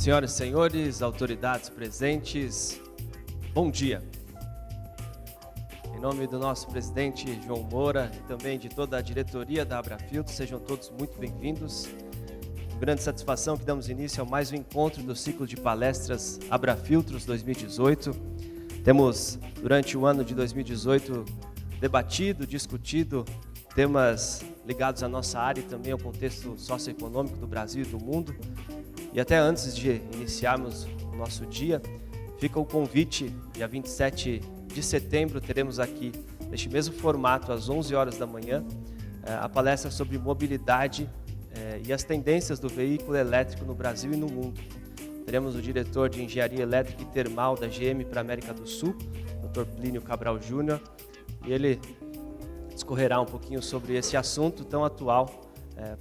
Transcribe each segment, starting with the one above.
Senhoras e senhores, autoridades presentes, bom dia. Em nome do nosso presidente João Moura e também de toda a diretoria da Abrafiltro, sejam todos muito bem-vindos. Com grande satisfação que damos início a mais um encontro do ciclo de palestras Abrafiltros 2018. Temos, durante o ano de 2018, debatido, discutido temas ligados à nossa área e também ao contexto socioeconômico do Brasil e do mundo. E até antes de iniciarmos o nosso dia, fica o convite, dia 27 de setembro, teremos aqui, neste mesmo formato, às 11 horas da manhã, a palestra sobre mobilidade e as tendências do veículo elétrico no Brasil e no mundo. Teremos o diretor de Engenharia Elétrica e Termal da GM para a América do Sul, Dr. Plínio Cabral Júnior, e ele discorrerá um pouquinho sobre esse assunto tão atual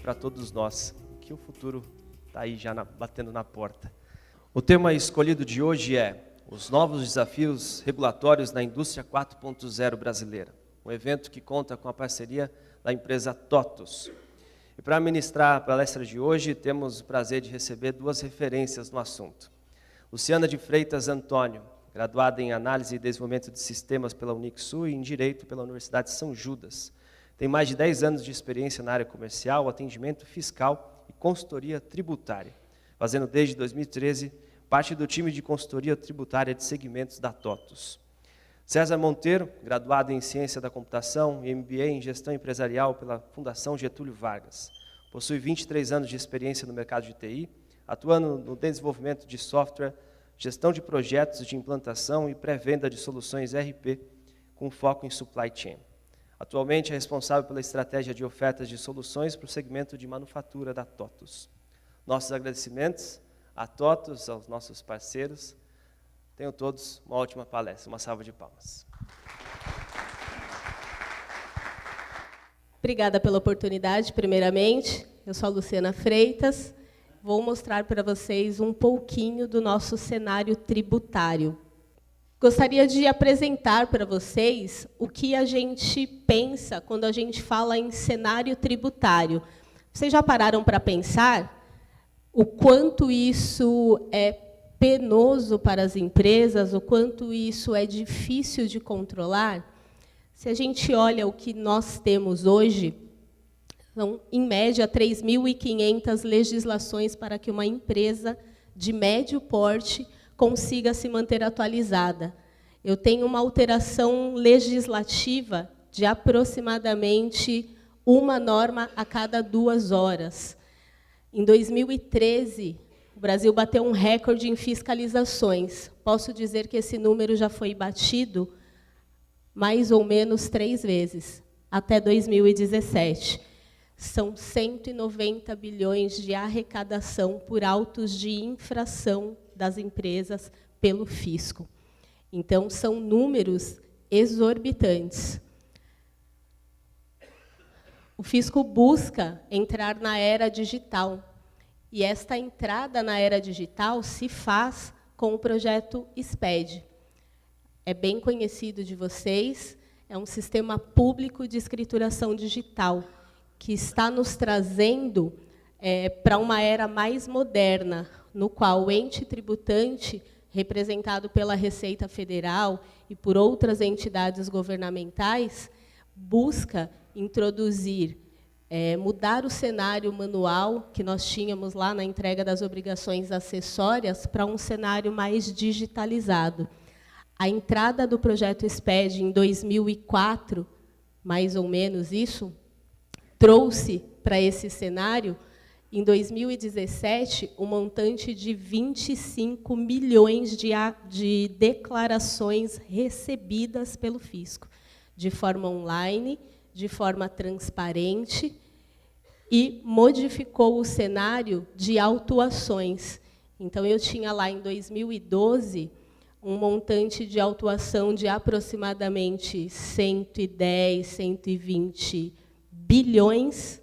para todos nós, que o futuro está aí já batendo na porta. O tema escolhido de hoje é os novos desafios regulatórios na indústria 4.0 brasileira. Um evento que conta com a parceria da empresa TOTVS. E para ministrar a palestra de hoje, temos o prazer de receber duas referências no assunto. Luciana de Freitas Antônio, graduada em Análise e Desenvolvimento de Sistemas pela Unixul e em Direito pela Universidade São Judas. Tem mais de 10 anos de experiência na área comercial, atendimento fiscal e consultoria tributária, fazendo desde 2013 parte do time de consultoria tributária de segmentos da TOTVS. César Monteiro, graduado em Ciência da Computação e MBA em Gestão Empresarial pela Fundação Getúlio Vargas. Possui 23 anos de experiência no mercado de TI, atuando no desenvolvimento de software, gestão de projetos de implantação e pré-venda de soluções ERP, com foco em supply chain. Atualmente é responsável pela estratégia de ofertas de soluções para o segmento de manufatura da TOTVS. Nossos agradecimentos à TOTVS, aos nossos parceiros. Tenham todos uma ótima palestra. Uma salva de palmas. Obrigada pela oportunidade, primeiramente. Eu sou a Luciana Freitas. Vou mostrar para vocês um pouquinho do nosso cenário tributário. Gostaria de apresentar para vocês o que a gente pensa quando a gente fala em cenário tributário. Vocês já pararam para pensar o quanto isso é penoso para as empresas, o quanto isso é difícil de controlar? Se a gente olha o que nós temos hoje, são, em média, 3.500 legislações para que uma empresa de médio porte consiga se manter atualizada. Eu tenho uma alteração legislativa de aproximadamente uma norma a cada 2 horas. Em 2013, o Brasil bateu um recorde em fiscalizações. Posso dizer que esse número já foi batido mais ou menos 3 vezes, até 2017. São 190 bilhões de arrecadação por autos de infração das empresas pelo fisco. Então, são números exorbitantes. O fisco busca entrar na era digital, e esta entrada na era digital se faz com o projeto SPED. É bem conhecido de vocês, é um sistema público de escrituração digital, que está nos trazendo para uma era mais moderna, no qual o ente tributante, representado pela Receita Federal e por outras entidades governamentais, busca introduzir, mudar o cenário manual que nós tínhamos lá na entrega das obrigações acessórias para um cenário mais digitalizado. A entrada do projeto SPED em 2004, mais ou menos isso, trouxe para esse cenário, em 2017, um montante de 25 milhões de declarações recebidas pelo fisco, de forma online, de forma transparente, e modificou o cenário de autuações. Então, eu tinha lá, em 2012, um montante de autuação de aproximadamente 110, 120 bilhões.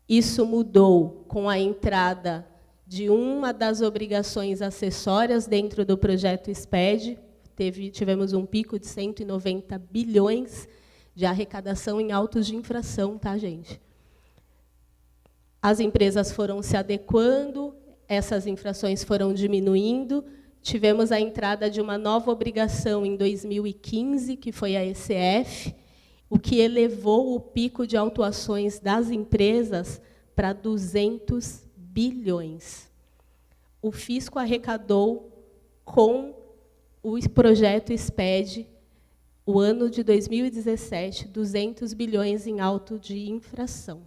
Isso mudou com a entrada de uma das obrigações acessórias dentro do projeto SPED. Tivemos um pico de 190 bilhões de arrecadação em autos de infração, tá, gente? As empresas foram se adequando, essas infrações foram diminuindo. Tivemos a entrada de uma nova obrigação em 2015, que foi a ECF, o que elevou o pico de autuações das empresas para 200 bilhões. O fisco arrecadou, com o projeto SPED, o ano de 2017, 200 bilhões em auto de infração.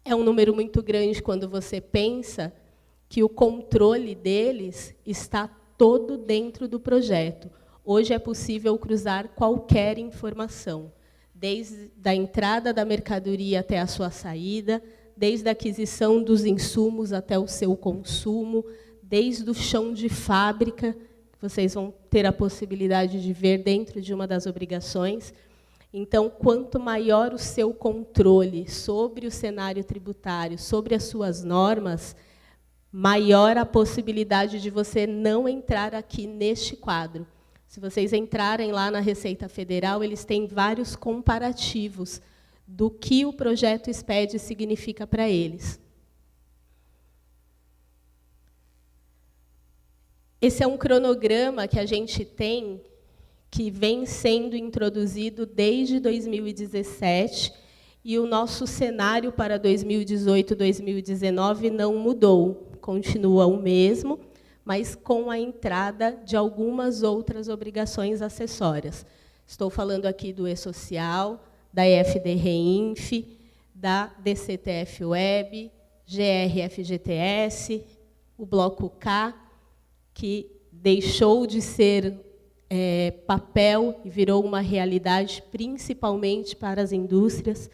É um número muito grande quando você pensa que o controle deles está todo dentro do projeto. Hoje é possível cruzar qualquer informação, desde a entrada da mercadoria até a sua saída, desde a aquisição dos insumos até o seu consumo, desde o chão de fábrica, vocês vão ter a possibilidade de ver dentro de uma das obrigações. Então, quanto maior o seu controle sobre o cenário tributário, sobre as suas normas, maior a possibilidade de você não entrar aqui neste quadro. Se vocês entrarem lá na Receita Federal, eles têm vários comparativos do que o projeto SPED significa para eles. Esse é um cronograma que a gente tem, que vem sendo introduzido desde 2017, e o nosso cenário para 2018 e 2019 não mudou, continua o mesmo, mas com a entrada de algumas outras obrigações acessórias. Estou falando aqui do E-Social, da EFD-REINF, da DCTF-Web, GR-FGTS, o Bloco K, que deixou de ser papel e virou uma realidade, principalmente para as indústrias.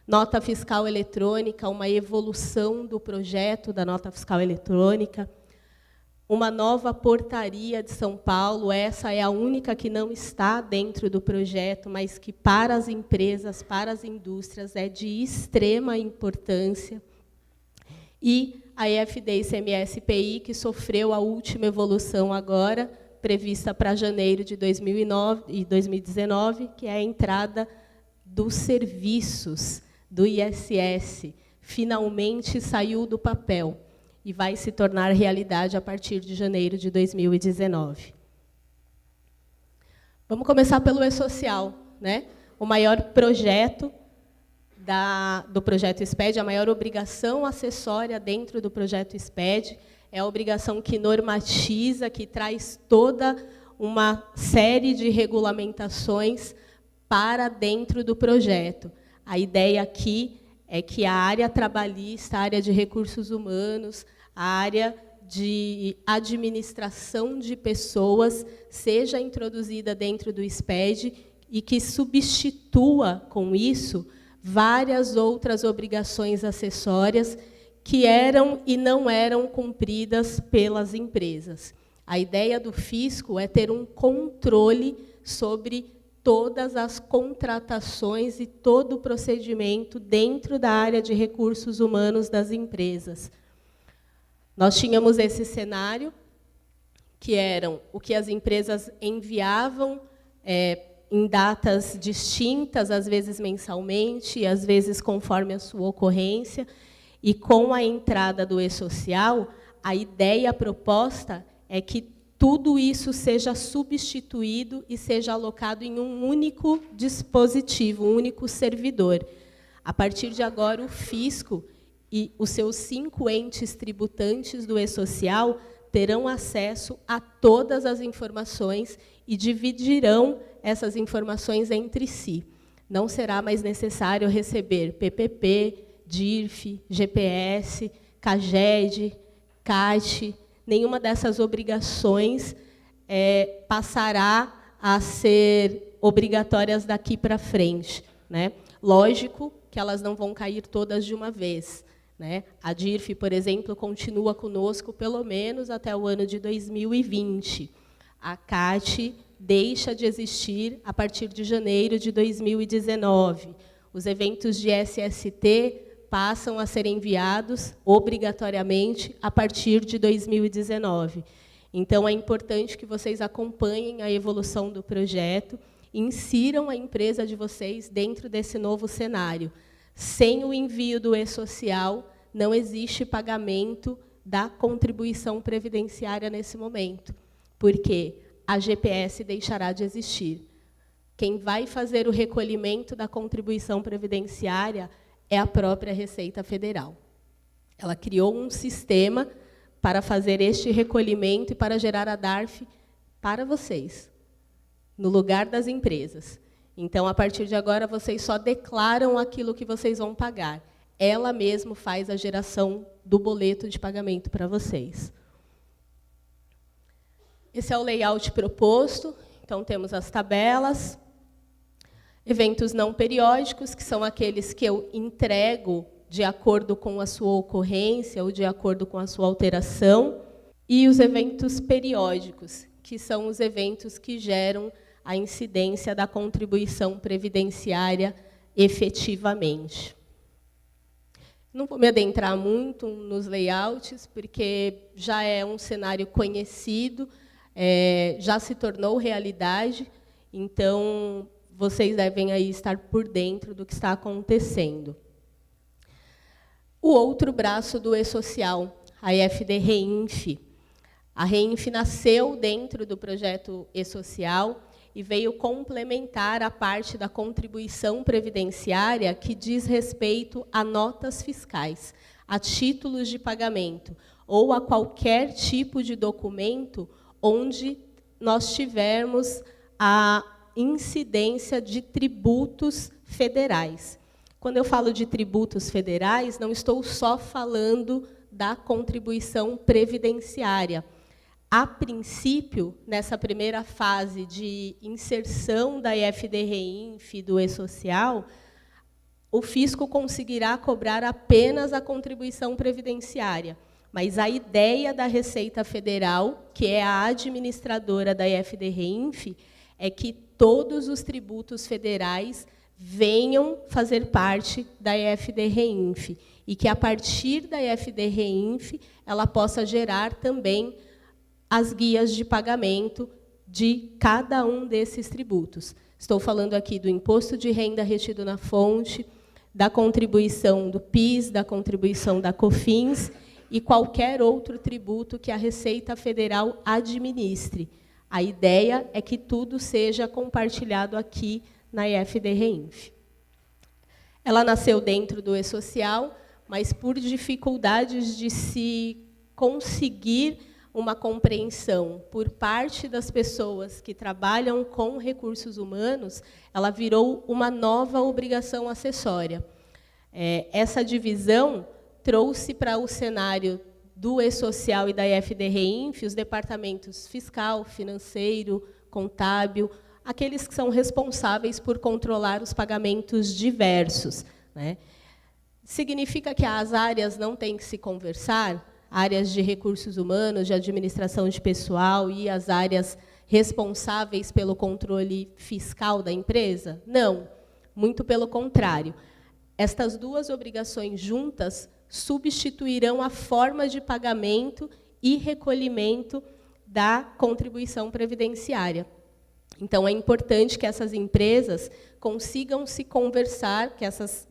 Nota fiscal eletrônica, uma evolução do projeto da nota fiscal eletrônica. Uma nova portaria de São Paulo, essa é a única que não está dentro do projeto, mas que para as empresas, para as indústrias, é de extrema importância. E a EFD-ICMS-PI, que sofreu a última evolução agora, prevista para janeiro de 2019, que é a entrada dos serviços do ISS. Finalmente saiu do papel e vai se tornar realidade a partir de janeiro de 2019. Vamos começar pelo E-Social, né? O maior projeto do projeto SPED, a maior obrigação acessória dentro do projeto SPED, é a obrigação que normatiza, que traz toda uma série de regulamentações para dentro do projeto. A ideia aqui é que a área trabalhista, a área de recursos humanos, a área de administração de pessoas seja introduzida dentro do SPED e que substitua, com isso, várias outras obrigações acessórias que eram e não eram cumpridas pelas empresas. A ideia do fisco é ter um controle sobre todas as contratações e todo o procedimento dentro da área de recursos humanos das empresas. Nós tínhamos esse cenário, que eram o que as empresas enviavam em datas distintas, às vezes mensalmente, e às vezes conforme a sua ocorrência. E com a entrada do E-Social, a ideia, a proposta, é que tudo isso seja substituído e seja alocado em um único dispositivo, um único servidor. A partir de agora, o fisco e os seus 5 entes tributantes do E-Social terão acesso a todas as informações e dividirão essas informações entre si. Não será mais necessário receber PPP, DIRF, GPS, CAGED, CAT, nenhuma dessas obrigações passará a ser obrigatórias daqui para frente, né? Lógico que elas não vão cair todas de uma vez, né? A DIRF, por exemplo, continua conosco pelo menos até o ano de 2020. A CAT deixa de existir a partir de janeiro de 2019. Os eventos de SST passam a ser enviados obrigatoriamente a partir de 2019. Então, é importante que vocês acompanhem a evolução do projeto, insiram a empresa de vocês dentro desse novo cenário. Sem o envio do E-Social, não existe pagamento da contribuição previdenciária nesse momento, porque a GPS deixará de existir. Quem vai fazer o recolhimento da contribuição previdenciária é a própria Receita Federal. Ela criou um sistema para fazer este recolhimento e para gerar a DARF para vocês, no lugar das empresas. Então, a partir de agora, vocês só declaram aquilo que vocês vão pagar. Ela mesma faz a geração do boleto de pagamento para vocês. Esse é o layout proposto. Então, temos as tabelas. Eventos não periódicos, que são aqueles que eu entrego de acordo com a sua ocorrência ou de acordo com a sua alteração. E os eventos periódicos, que são os eventos que geram a incidência da contribuição previdenciária efetivamente. Não vou me adentrar muito nos layouts, porque já é um cenário conhecido, já se tornou realidade, então vocês devem aí estar por dentro do que está acontecendo. O outro braço do E-Social, a EFD Reinf. A Reinf nasceu dentro do projeto E-Social e veio complementar a parte da contribuição previdenciária que diz respeito a notas fiscais, a títulos de pagamento, ou a qualquer tipo de documento onde nós tivermos a incidência de tributos federais. Quando eu falo de tributos federais, não estou só falando da contribuição previdenciária. A princípio, nessa primeira fase de inserção da EFD Reinf do E-Social, o fisco conseguirá cobrar apenas a contribuição previdenciária. Mas a ideia da Receita Federal, que é a administradora da EFD Reinf, é que todos os tributos federais venham fazer parte da EFD Reinf e que, a partir da EFD Reinf, ela possa gerar também as guias de pagamento de cada um desses tributos. Estou falando aqui do imposto de renda retido na fonte, da contribuição do PIS, da contribuição da COFINS e qualquer outro tributo que a Receita Federal administre. A ideia é que tudo seja compartilhado aqui na EFD Reinf. Ela nasceu dentro do E-Social, mas por dificuldades de se conseguir uma compreensão por parte das pessoas que trabalham com recursos humanos, ela virou uma nova obrigação acessória. Essa divisão trouxe para o cenário do E-Social e da EFD Reinf os departamentos fiscal, financeiro, contábil, aqueles que são responsáveis por controlar os pagamentos diversos, né? Significa que as áreas não têm que se conversar? Áreas de recursos humanos, de administração de pessoal e as áreas responsáveis pelo controle fiscal da empresa? Não, muito pelo contrário. Estas duas obrigações juntas substituirão a forma de pagamento e recolhimento da contribuição previdenciária. Então, é importante que essas empresas consigam se conversar, que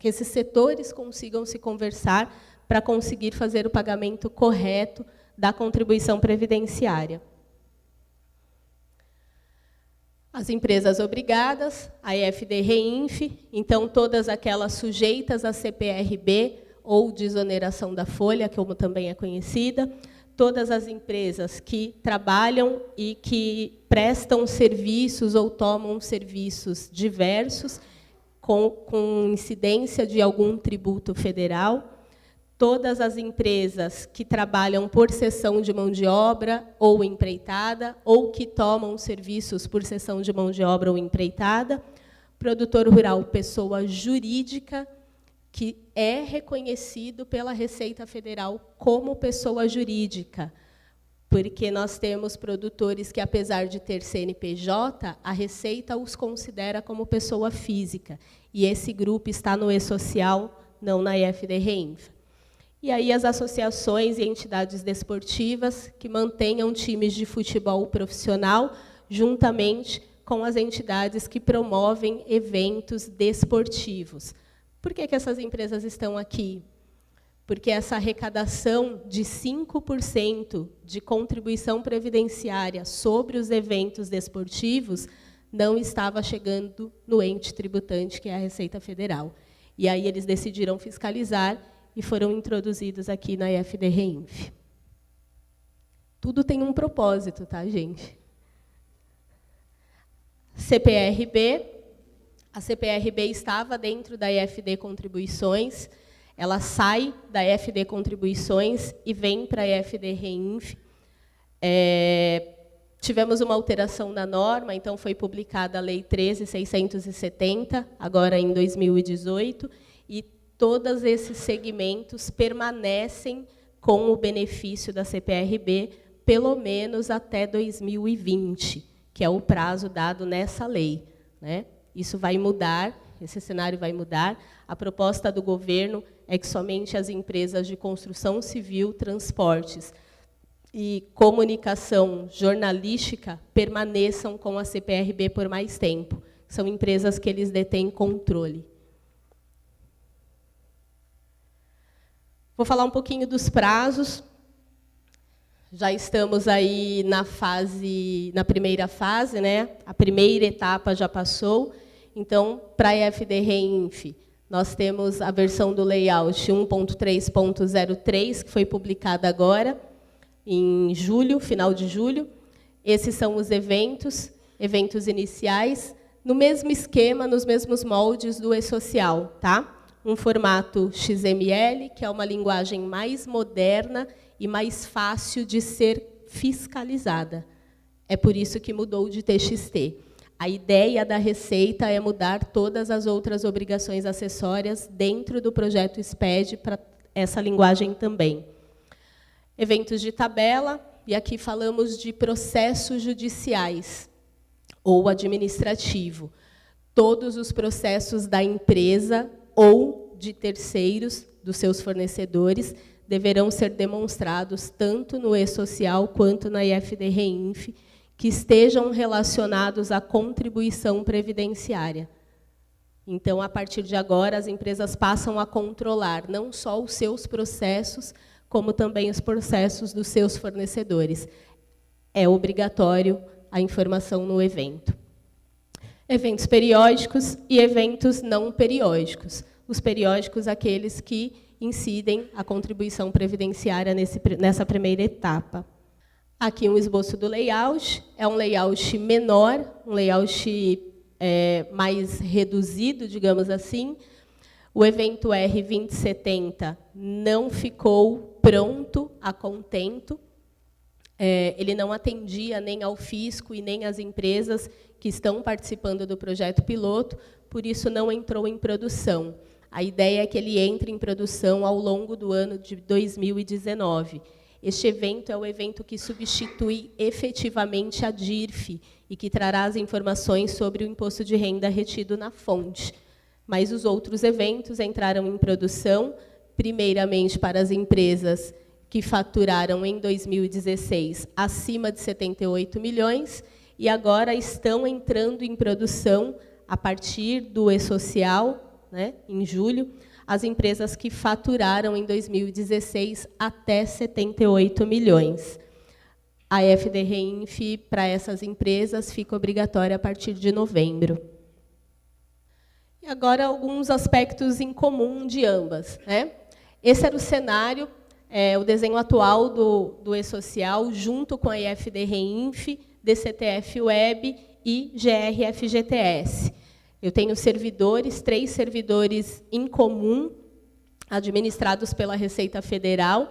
esses setores consigam se conversar para conseguir fazer o pagamento correto da contribuição previdenciária. As empresas obrigadas, a EFD Reinf, então todas aquelas sujeitas a CPRB ou desoneração da folha, como também é conhecida, todas as empresas que trabalham e que prestam serviços ou tomam serviços diversos com incidência de algum tributo federal, todas as empresas que trabalham por cessão de mão de obra ou empreitada, ou que tomam serviços por cessão de mão de obra ou empreitada, produtor rural, pessoa jurídica, que é reconhecido pela Receita Federal como pessoa jurídica, porque nós temos produtores que, apesar de ter CNPJ, a Receita os considera como pessoa física, e esse grupo está no E-Social, não na EFD Reinf. E aí as associações e entidades desportivas que mantenham times de futebol profissional, juntamente com as entidades que promovem eventos desportivos. Por que essas empresas estão aqui? porque essa arrecadação de 5% de contribuição previdenciária sobre os eventos desportivos não estava chegando no ente tributante, que é a Receita Federal. E aí eles decidiram fiscalizar e foram introduzidos aqui na IFD-REINF. Tudo tem um propósito, tá, gente? CPRB. A CPRB estava dentro da IFD Contribuições, ela sai da IFD Contribuições e vem para a IFD-REINF. Tivemos uma alteração na norma, então foi publicada a Lei 13.670, agora em 2018, e todos esses segmentos permanecem com o benefício da CPRB, pelo menos até 2020, que é o prazo dado nessa lei, né? Isso vai mudar, esse cenário vai mudar. A proposta do governo é que somente as empresas de construção civil, transportes e comunicação jornalística permaneçam com a CPRB por mais tempo. São empresas que eles detêm controle. Vou falar um pouquinho dos prazos. Já estamos aí na primeira fase, né? A primeira etapa já passou. Então, para a IFD-REINF, nós temos a versão do layout 1.3.03, que foi publicada agora, em julho, final de julho. Esses são os eventos iniciais, no mesmo esquema, nos mesmos moldes do e-social, tá? Um formato XML, que é uma linguagem mais moderna e mais fácil de ser fiscalizada. É por isso que mudou de TXT. A ideia da Receita é mudar todas as outras obrigações acessórias dentro do projeto SPED para essa linguagem também. Eventos de tabela, e aqui falamos de processos judiciais ou administrativo. Todos os processos da empresa ou de terceiros, dos seus fornecedores, deverão ser demonstrados tanto no e-social quanto na IFD-REINF, que estejam relacionados à contribuição previdenciária. Então, a partir de agora, as empresas passam a controlar não só os seus processos, como também os processos dos seus fornecedores. É obrigatório a informação no evento. Eventos periódicos e eventos não periódicos. Os periódicos, aqueles que incidem a contribuição previdenciária nessa primeira etapa. Aqui um esboço do layout. É um layout menor, um layout mais reduzido, digamos assim. O evento R2070 não ficou pronto a contento. Ele não atendia nem ao fisco e nem às empresas que estão participando do projeto piloto, por isso não entrou em produção. A ideia é que ele entre em produção ao longo do ano de 2019. Este evento é o evento que substitui efetivamente a DIRF e que trará as informações sobre o imposto de renda retido na fonte. Mas os outros eventos entraram em produção, primeiramente para as empresas que faturaram em 2016 acima de 78 milhões e agora estão entrando em produção a partir do e-social, né, em julho, as empresas que faturaram em 2016 até 78 milhões. A IFD-REINF, para essas empresas, fica obrigatória a partir de novembro. E agora, alguns aspectos em comum de ambas, né? Esse era o cenário, o desenho atual do e-social, junto com a IFD-REINF, DCTF-Web e GRF-GTS. Eu tenho servidores, 3 servidores em comum, administrados pela Receita Federal,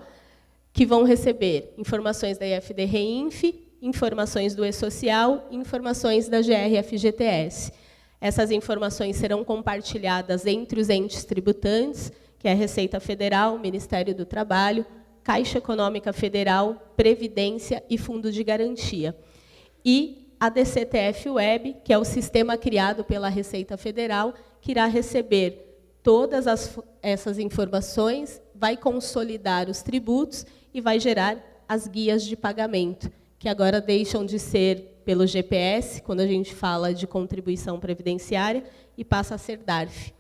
que vão receber informações da IFD-REINF, informações do e-social e informações da GRF-GTS. Essas informações serão compartilhadas entre os entes tributantes, que é a Receita Federal, Ministério do Trabalho, Caixa Econômica Federal, Previdência e Fundo de Garantia. E a DCTF-Web, que é o sistema criado pela Receita Federal, que irá receber todas essas informações, vai consolidar os tributos e vai gerar as guias de pagamento, que agora deixam de ser pelo GPS, quando a gente fala de contribuição previdenciária, e passa a ser DARF.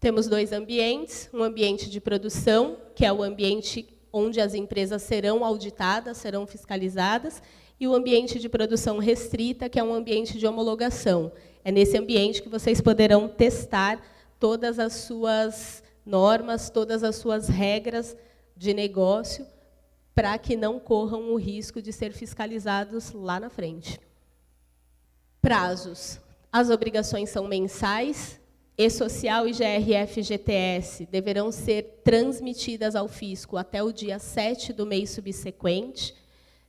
Temos 2 ambientes, um ambiente de produção, que é o ambiente onde as empresas serão auditadas, serão fiscalizadas, e o ambiente de produção restrita, que é um ambiente de homologação. É nesse ambiente que vocês poderão testar todas as suas normas, todas as suas regras de negócio, para que não corram o risco de ser fiscalizados lá na frente. Prazos. As obrigações são mensais. E-Social e GRF-GTS deverão ser transmitidas ao fisco até o dia 7 do mês subsequente.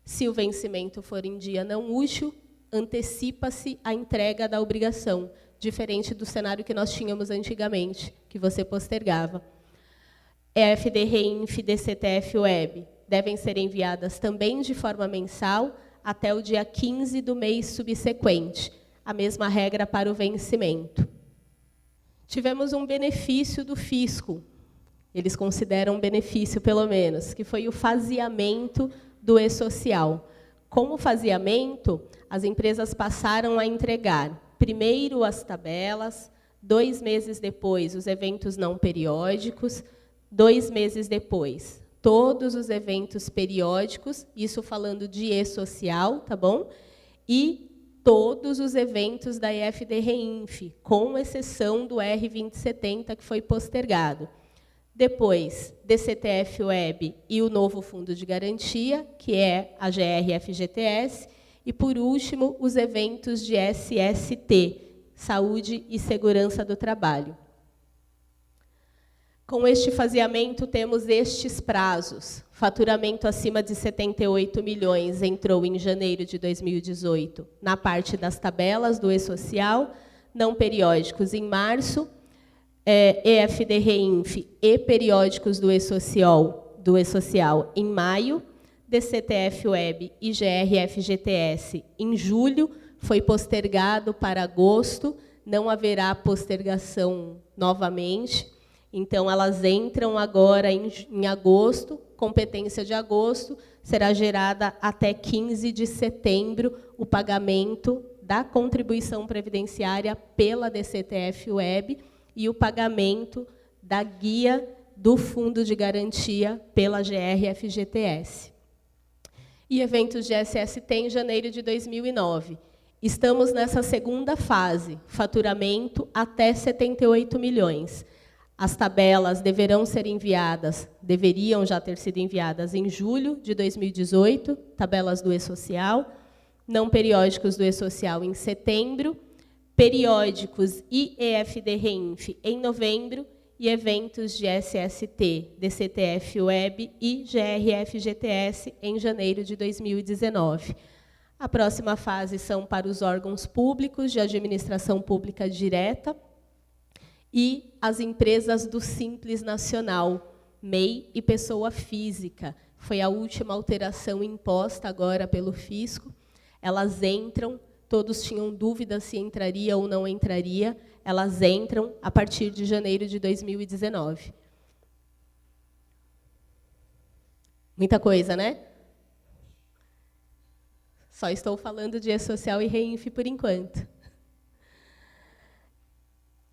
Se o vencimento for em dia não útil, antecipa-se a entrega da obrigação, diferente do cenário que nós tínhamos antigamente, que você postergava. EFD Reinf e DCTF Web devem ser enviadas também de forma mensal até o dia 15 do mês subsequente. A mesma regra para o vencimento. Tivemos um benefício do fisco, eles consideram um benefício, pelo menos, que foi o faseamento do E-Social. Com o faseamento, as empresas passaram a entregar, primeiro as tabelas, 2 meses depois os eventos não periódicos, 2 meses depois todos os eventos periódicos, isso falando de E-Social, tá bom? E todos os eventos da EFD Reinf, com exceção do R2070, que foi postergado. Depois, DCTF Web e o novo Fundo de Garantia, que é a GRF-GTS. E, por último, os eventos de SST, Saúde e Segurança do Trabalho. Com este faseamento, temos estes prazos. Faturamento acima de 78 milhões entrou em janeiro de 2018 na parte das tabelas do E-Social, não periódicos em março, EFD Reinf e periódicos do E-Social em maio, DCTF Web e GRF-GTS em julho, foi postergado para agosto, não haverá postergação novamente. Então, elas entram agora em agosto, competência de agosto, será gerada até 15 de setembro o pagamento da contribuição previdenciária pela DCTF Web e o pagamento da guia do Fundo de Garantia pela GRF-GTS. E eventos de SST em janeiro de 2009. Estamos nessa segunda fase, faturamento até 78 milhões. As tabelas deveriam já ter sido enviadas em julho de 2018, tabelas do E-Social, não periódicos do E-Social em setembro, periódicos e EFD Reinf em novembro e eventos de SST, DCTF Web e GRF-GTS em janeiro de 2019. A próxima fase são para os órgãos públicos de administração pública direta, e as empresas do Simples Nacional, MEI e pessoa física. Foi a última alteração imposta agora pelo fisco. Elas entram, todos tinham dúvida se entraria ou não entraria, elas entram a partir de janeiro de 2019. Muita coisa, né? Só estou falando de E-Social e Reinf por enquanto.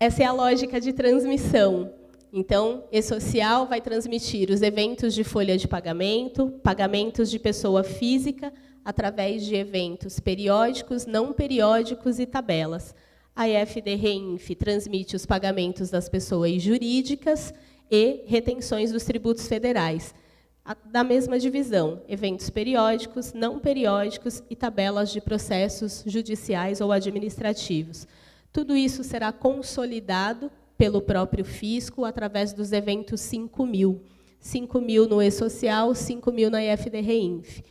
Essa é a lógica de transmissão. Então, E-Social vai transmitir os eventos de folha de pagamento, pagamentos de pessoa física, através de eventos periódicos, não periódicos e tabelas. A EFD Reinf transmite os pagamentos das pessoas jurídicas e retenções dos tributos federais. Da mesma divisão, eventos periódicos, não periódicos e tabelas de processos judiciais ou administrativos. Tudo isso será consolidado pelo próprio fisco através dos eventos 5.000. 5.000 no E-Social, 5.000 na EFD Reinf.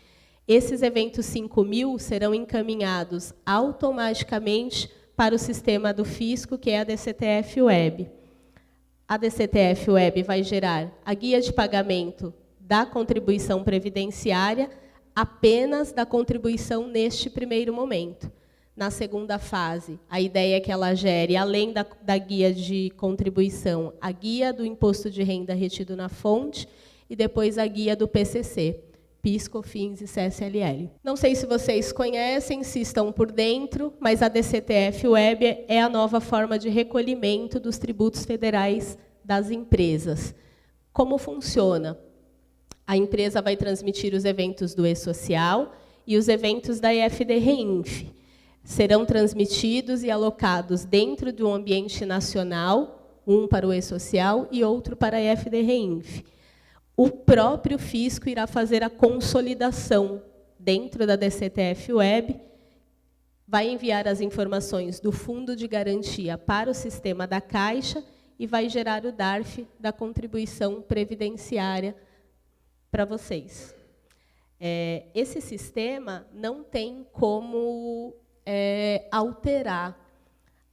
Esses eventos 5.000 serão encaminhados automaticamente para o sistema do fisco, que é a DCTF Web. A DCTF Web vai gerar a guia de pagamento da contribuição previdenciária, apenas da contribuição neste primeiro momento. Na segunda fase, a ideia é que ela gere, além da guia de contribuição, a guia do imposto de renda retido na fonte e depois a guia do PCC. PIS, COFINS e CSLL. Não sei se vocês conhecem, se estão por dentro, mas a DCTF-Web é a nova forma de recolhimento dos tributos federais das empresas. Como funciona? A empresa vai transmitir os eventos do E-Social e os eventos da EFD-REINF. Serão transmitidos e alocados dentro de um ambiente nacional, um para o E-Social e outro para a EFD-REINF. O próprio fisco irá fazer a consolidação dentro da DCTF-Web, vai enviar as informações do Fundo de Garantia para o sistema da Caixa e vai gerar o DARF da contribuição previdenciária para vocês. Esse sistema não tem como alterar.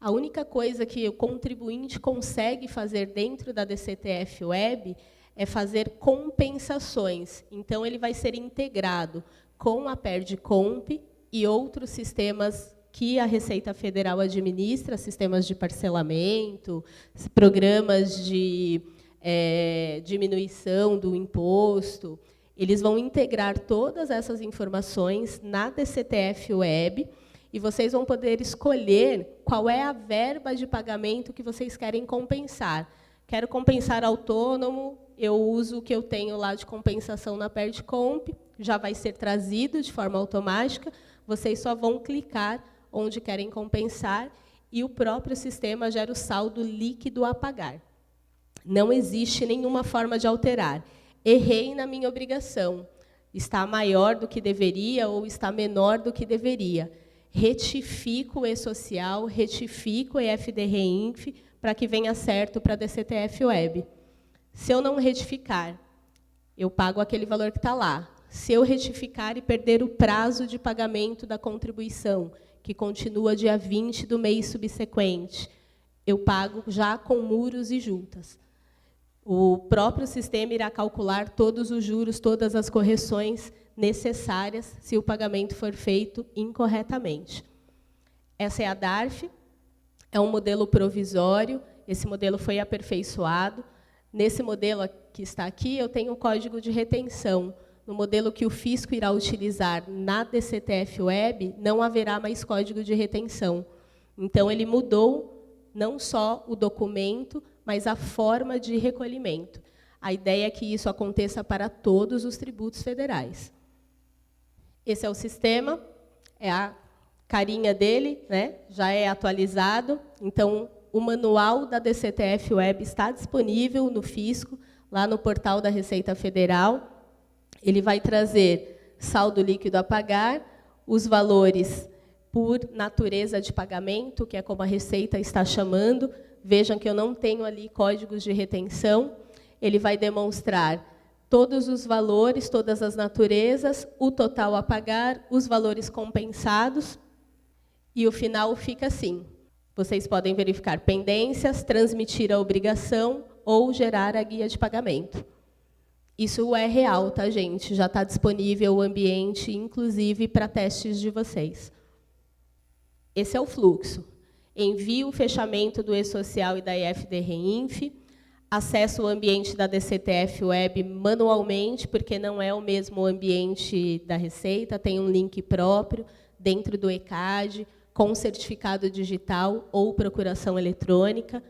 A única coisa que o contribuinte consegue fazer dentro da DCTF-Web é fazer compensações. Então, ele vai ser integrado com a PERDCOMP e outros sistemas que a Receita Federal administra, sistemas de parcelamento, programas de diminuição do imposto. Eles vão integrar todas essas informações na DCTF-Web e vocês vão poder escolher qual é a verba de pagamento que vocês querem compensar. Quero compensar autônomo, eu uso o que eu tenho lá de compensação na PERDCOMP, já vai ser trazido de forma automática, vocês só vão clicar onde querem compensar e o próprio sistema gera o saldo líquido a pagar. Não existe nenhuma forma de alterar. Errei na minha obrigação, está maior do que deveria ou está menor do que deveria. Retifico o E-Social, retifico o EFD-REINF, para que venha certo para a DCTF-Web. Se eu não retificar, eu pago aquele valor que está lá. Se eu retificar e perder o prazo de pagamento da contribuição, que continua dia 20 do mês subsequente, eu pago já com muros e juntas. O próprio sistema irá calcular todos os juros, todas as correções necessárias se o pagamento for feito incorretamente. Essa é a DARF, é um modelo provisório, esse modelo foi aperfeiçoado. Nesse modelo que está aqui, eu tenho o código de retenção. No modelo que o fisco irá utilizar na DCTF-Web, não haverá mais código de retenção. Então, ele mudou não só o documento, mas a forma de recolhimento. A ideia é que isso aconteça para todos os tributos federais. Esse é o sistema, é a carinha dele, né? Já é atualizado. Então, o manual da DCTF-Web está disponível no fisco, lá no portal da Receita Federal. Ele vai trazer saldo líquido a pagar, os valores por natureza de pagamento, que é como a Receita está chamando. Vejam que eu não tenho ali códigos de retenção. Ele vai demonstrar todos os valores, todas as naturezas, o total a pagar, os valores compensados. E o final fica assim. Vocês podem verificar pendências, transmitir a obrigação ou gerar a guia de pagamento. Isso é real, tá, gente? Já está disponível o ambiente, inclusive, para testes de vocês. Esse é o fluxo. Envio o fechamento do E-Social e da EFD-REINF, acesso o ambiente da DCTF-Web manualmente, porque não é o mesmo ambiente da Receita, tem um link próprio dentro do ECAD, com certificado digital ou procuração eletrônica,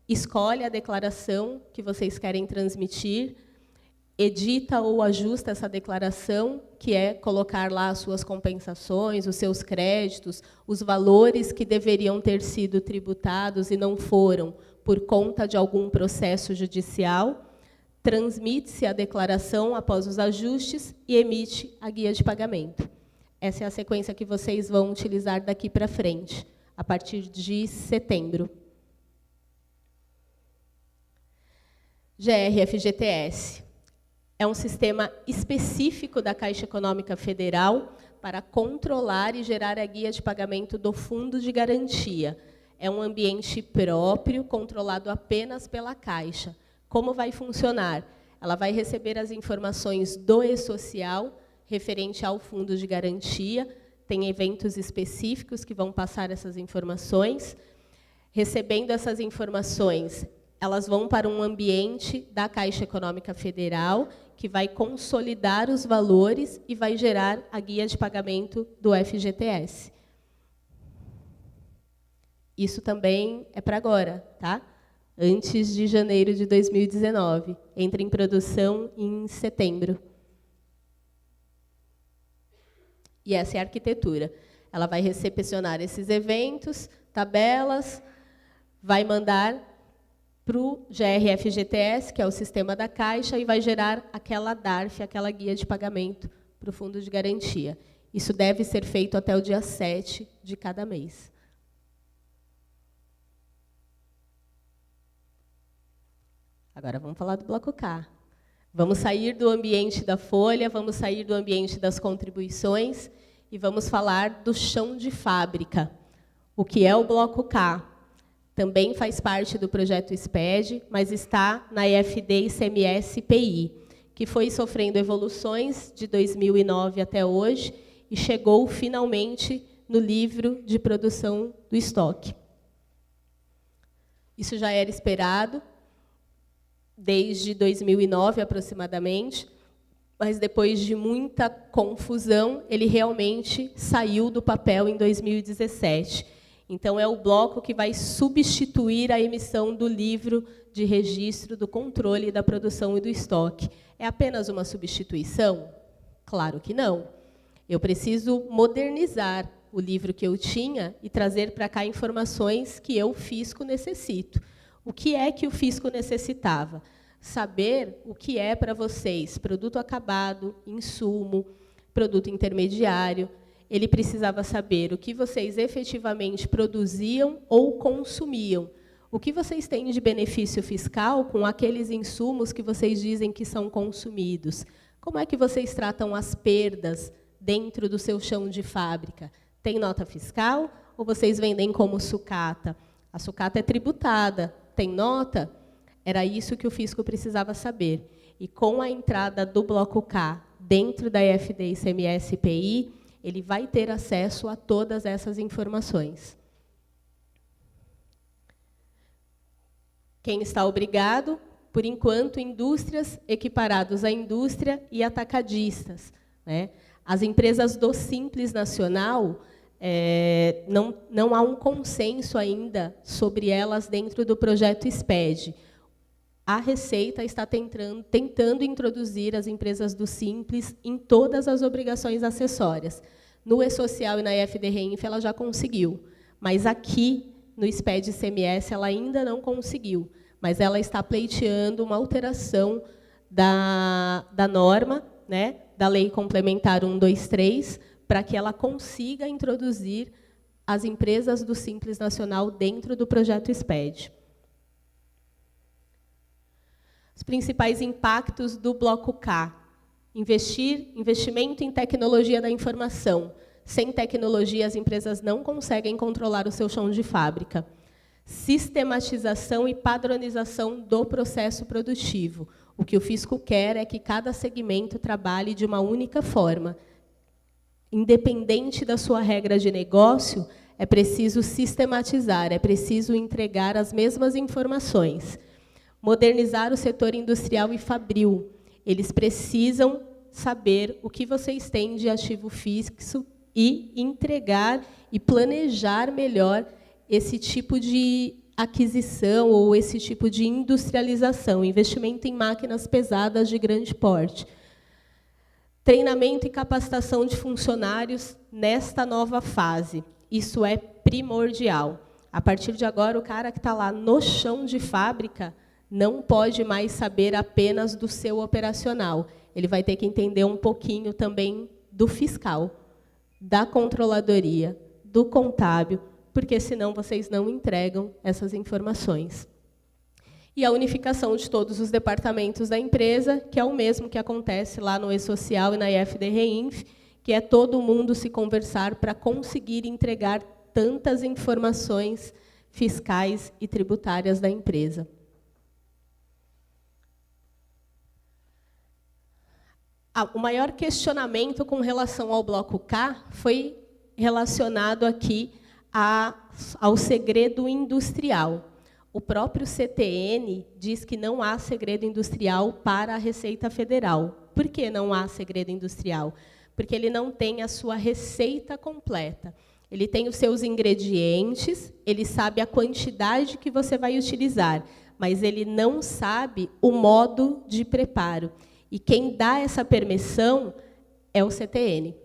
escolhe a declaração que vocês querem transmitir, edita ou ajusta essa declaração, que é colocar lá as suas compensações, os seus créditos, os valores que deveriam ter sido tributados e não foram por conta de algum processo judicial, transmite-se a declaração após os ajustes e emite a guia de pagamento. Essa é a sequência que vocês vão utilizar daqui para frente, a partir de setembro. GR-FGTS. É um sistema específico da Caixa Econômica Federal para controlar e gerar a guia de pagamento do Fundo de Garantia. É um ambiente próprio, controlado apenas pela Caixa. Como vai funcionar? Ela vai receber as informações do E-Social, referente ao Fundo de Garantia, tem eventos específicos que vão passar essas informações. Recebendo essas informações, elas vão para um ambiente da Caixa Econômica Federal, que vai consolidar os valores e vai gerar a guia de pagamento do FGTS. Isso também é para agora, tá? Antes de janeiro de 2019. Entra em produção em setembro. E essa é a arquitetura. Ela vai recepcionar esses eventos, tabelas, vai mandar para o GRFGTS, que é o sistema da Caixa, e vai gerar aquela DARF, aquela guia de pagamento para o fundo de garantia. Isso deve ser feito até o dia 7 de cada mês. Agora vamos falar do bloco K. Vamos sair do ambiente da folha, vamos sair do ambiente das contribuições e vamos falar do chão de fábrica. O que é o bloco K? Também faz parte do projeto SPED, mas está na EFD ICMS-PI, que foi sofrendo evoluções de 2009 até hoje e chegou finalmente no livro de produção do estoque. Isso já era esperado desde 2009 aproximadamente, mas depois de muita confusão, ele realmente saiu do papel em 2017. Então, é o bloco que vai substituir a emissão do livro de registro do controle da produção e do estoque. É apenas uma substituição? Claro que não. Eu preciso modernizar o livro que eu tinha e trazer para cá informações que eu, fisco, necessito. O que é que o fisco necessitava? Saber o que é para vocês produto acabado, insumo, produto intermediário. Ele precisava saber o que vocês efetivamente produziam ou consumiam. O que vocês têm de benefício fiscal com aqueles insumos que vocês dizem que são consumidos? Como é que vocês tratam as perdas dentro do seu chão de fábrica? Tem nota fiscal ou vocês vendem como sucata? A sucata é tributada. Tem nota? Era isso que o fisco precisava saber. E com a entrada do bloco K dentro da EFD ICMS-PI, ele vai ter acesso a todas essas informações. Quem está obrigado? Por enquanto, indústrias equiparados à indústria e atacadistas, né? As empresas do Simples Nacional, não há um consenso ainda sobre elas dentro do projeto SPED. A Receita está tentando introduzir as empresas do Simples em todas as obrigações acessórias. No E-Social e na EFD-REINF ela já conseguiu, mas aqui, no SPED ICMS, ela ainda não conseguiu. Mas ela está pleiteando uma alteração da norma, né, da Lei Complementar 123, para que ela consiga introduzir as empresas do Simples Nacional dentro do projeto SPED. Os principais impactos do bloco K. Investimento em tecnologia da informação. Sem tecnologia, as empresas não conseguem controlar o seu chão de fábrica. Sistematização e padronização do processo produtivo. O que o fisco quer é que cada segmento trabalhe de uma única forma. Independente da sua regra de negócio, é preciso sistematizar, é preciso entregar as mesmas informações. Modernizar o setor industrial e fabril. Eles precisam saber o que vocês têm de ativo fixo e entregar e planejar melhor esse tipo de aquisição ou esse tipo de industrialização, investimento em máquinas pesadas de grande porte. Treinamento e capacitação de funcionários nesta nova fase. Isso é primordial. A partir de agora, o cara que está lá no chão de fábrica não pode mais saber apenas do seu operacional. Ele vai ter que entender um pouquinho também do fiscal, da controladoria, do contábil, porque senão vocês não entregam essas informações. E a unificação de todos os departamentos da empresa, que é o mesmo que acontece lá no E-Social e na EFD-REINF, que é todo mundo se conversar para conseguir entregar tantas informações fiscais e tributárias da empresa. O maior questionamento com relação ao bloco K foi relacionado aqui ao segredo industrial. o próprio CTN diz que não há segredo industrial para a Receita Federal. Por que não há segredo industrial? Porque ele não tem a sua receita completa. Ele tem os seus ingredientes, ele sabe a quantidade que você vai utilizar, mas ele não sabe o modo de preparo. E quem dá essa permissão é o CTN.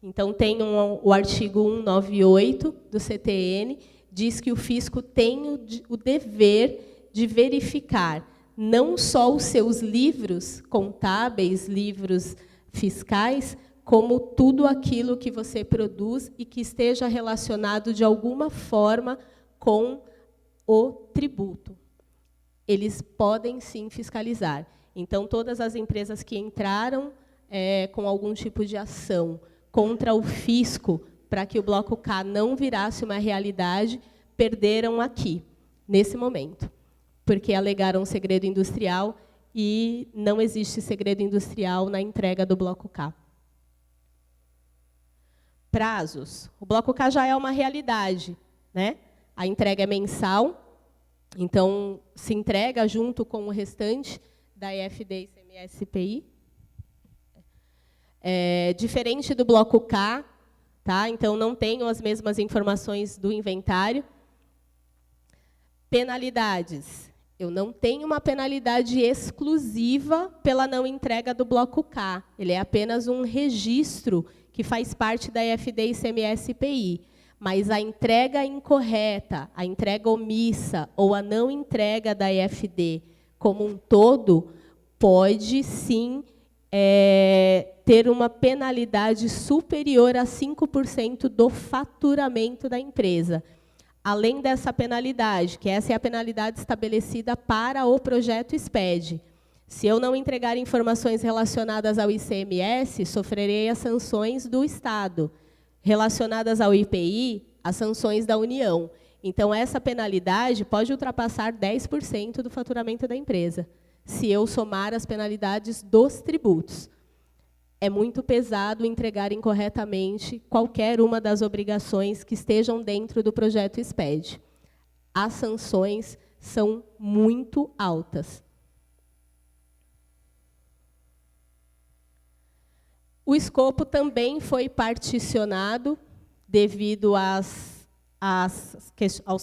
Então, tem o artigo 198 do CTN, diz que o fisco tem o dever de verificar não só os seus livros contábeis, livros fiscais, como tudo aquilo que você produz e que esteja relacionado de alguma forma com o tributo. Eles podem, sim, fiscalizar. Então, todas as empresas que entraram com algum tipo de ação contra o fisco para que o Bloco K não virasse uma realidade, perderam aqui, nesse momento, porque alegaram segredo industrial e não existe segredo industrial na entrega do Bloco K. Prazos. O Bloco K já é uma realidade, né? A entrega é mensal, então se entrega junto com o restante da EFD, ICMS, CPI. Diferente do Bloco K, tá? Então não tenho as mesmas informações do inventário. Penalidades. Eu não tenho uma penalidade exclusiva pela não entrega do Bloco K. Ele é apenas um registro que faz parte da EFD, ICMS, IPI. Mas a entrega incorreta, a entrega omissa ou a não entrega da EFD como um todo, pode, sim, ter uma penalidade superior a 5% do faturamento da empresa. Além dessa penalidade, que essa é a penalidade estabelecida para o projeto SPED. Se eu não entregar informações relacionadas ao ICMS, sofrerei as sanções do Estado. Relacionadas ao IPI, as sanções da União. Então, essa penalidade pode ultrapassar 10% do faturamento da empresa, se eu somar as penalidades dos tributos. É muito pesado entregar incorretamente qualquer uma das obrigações que estejam dentro do projeto SPED. As sanções são muito altas. O escopo também foi particionado devido aos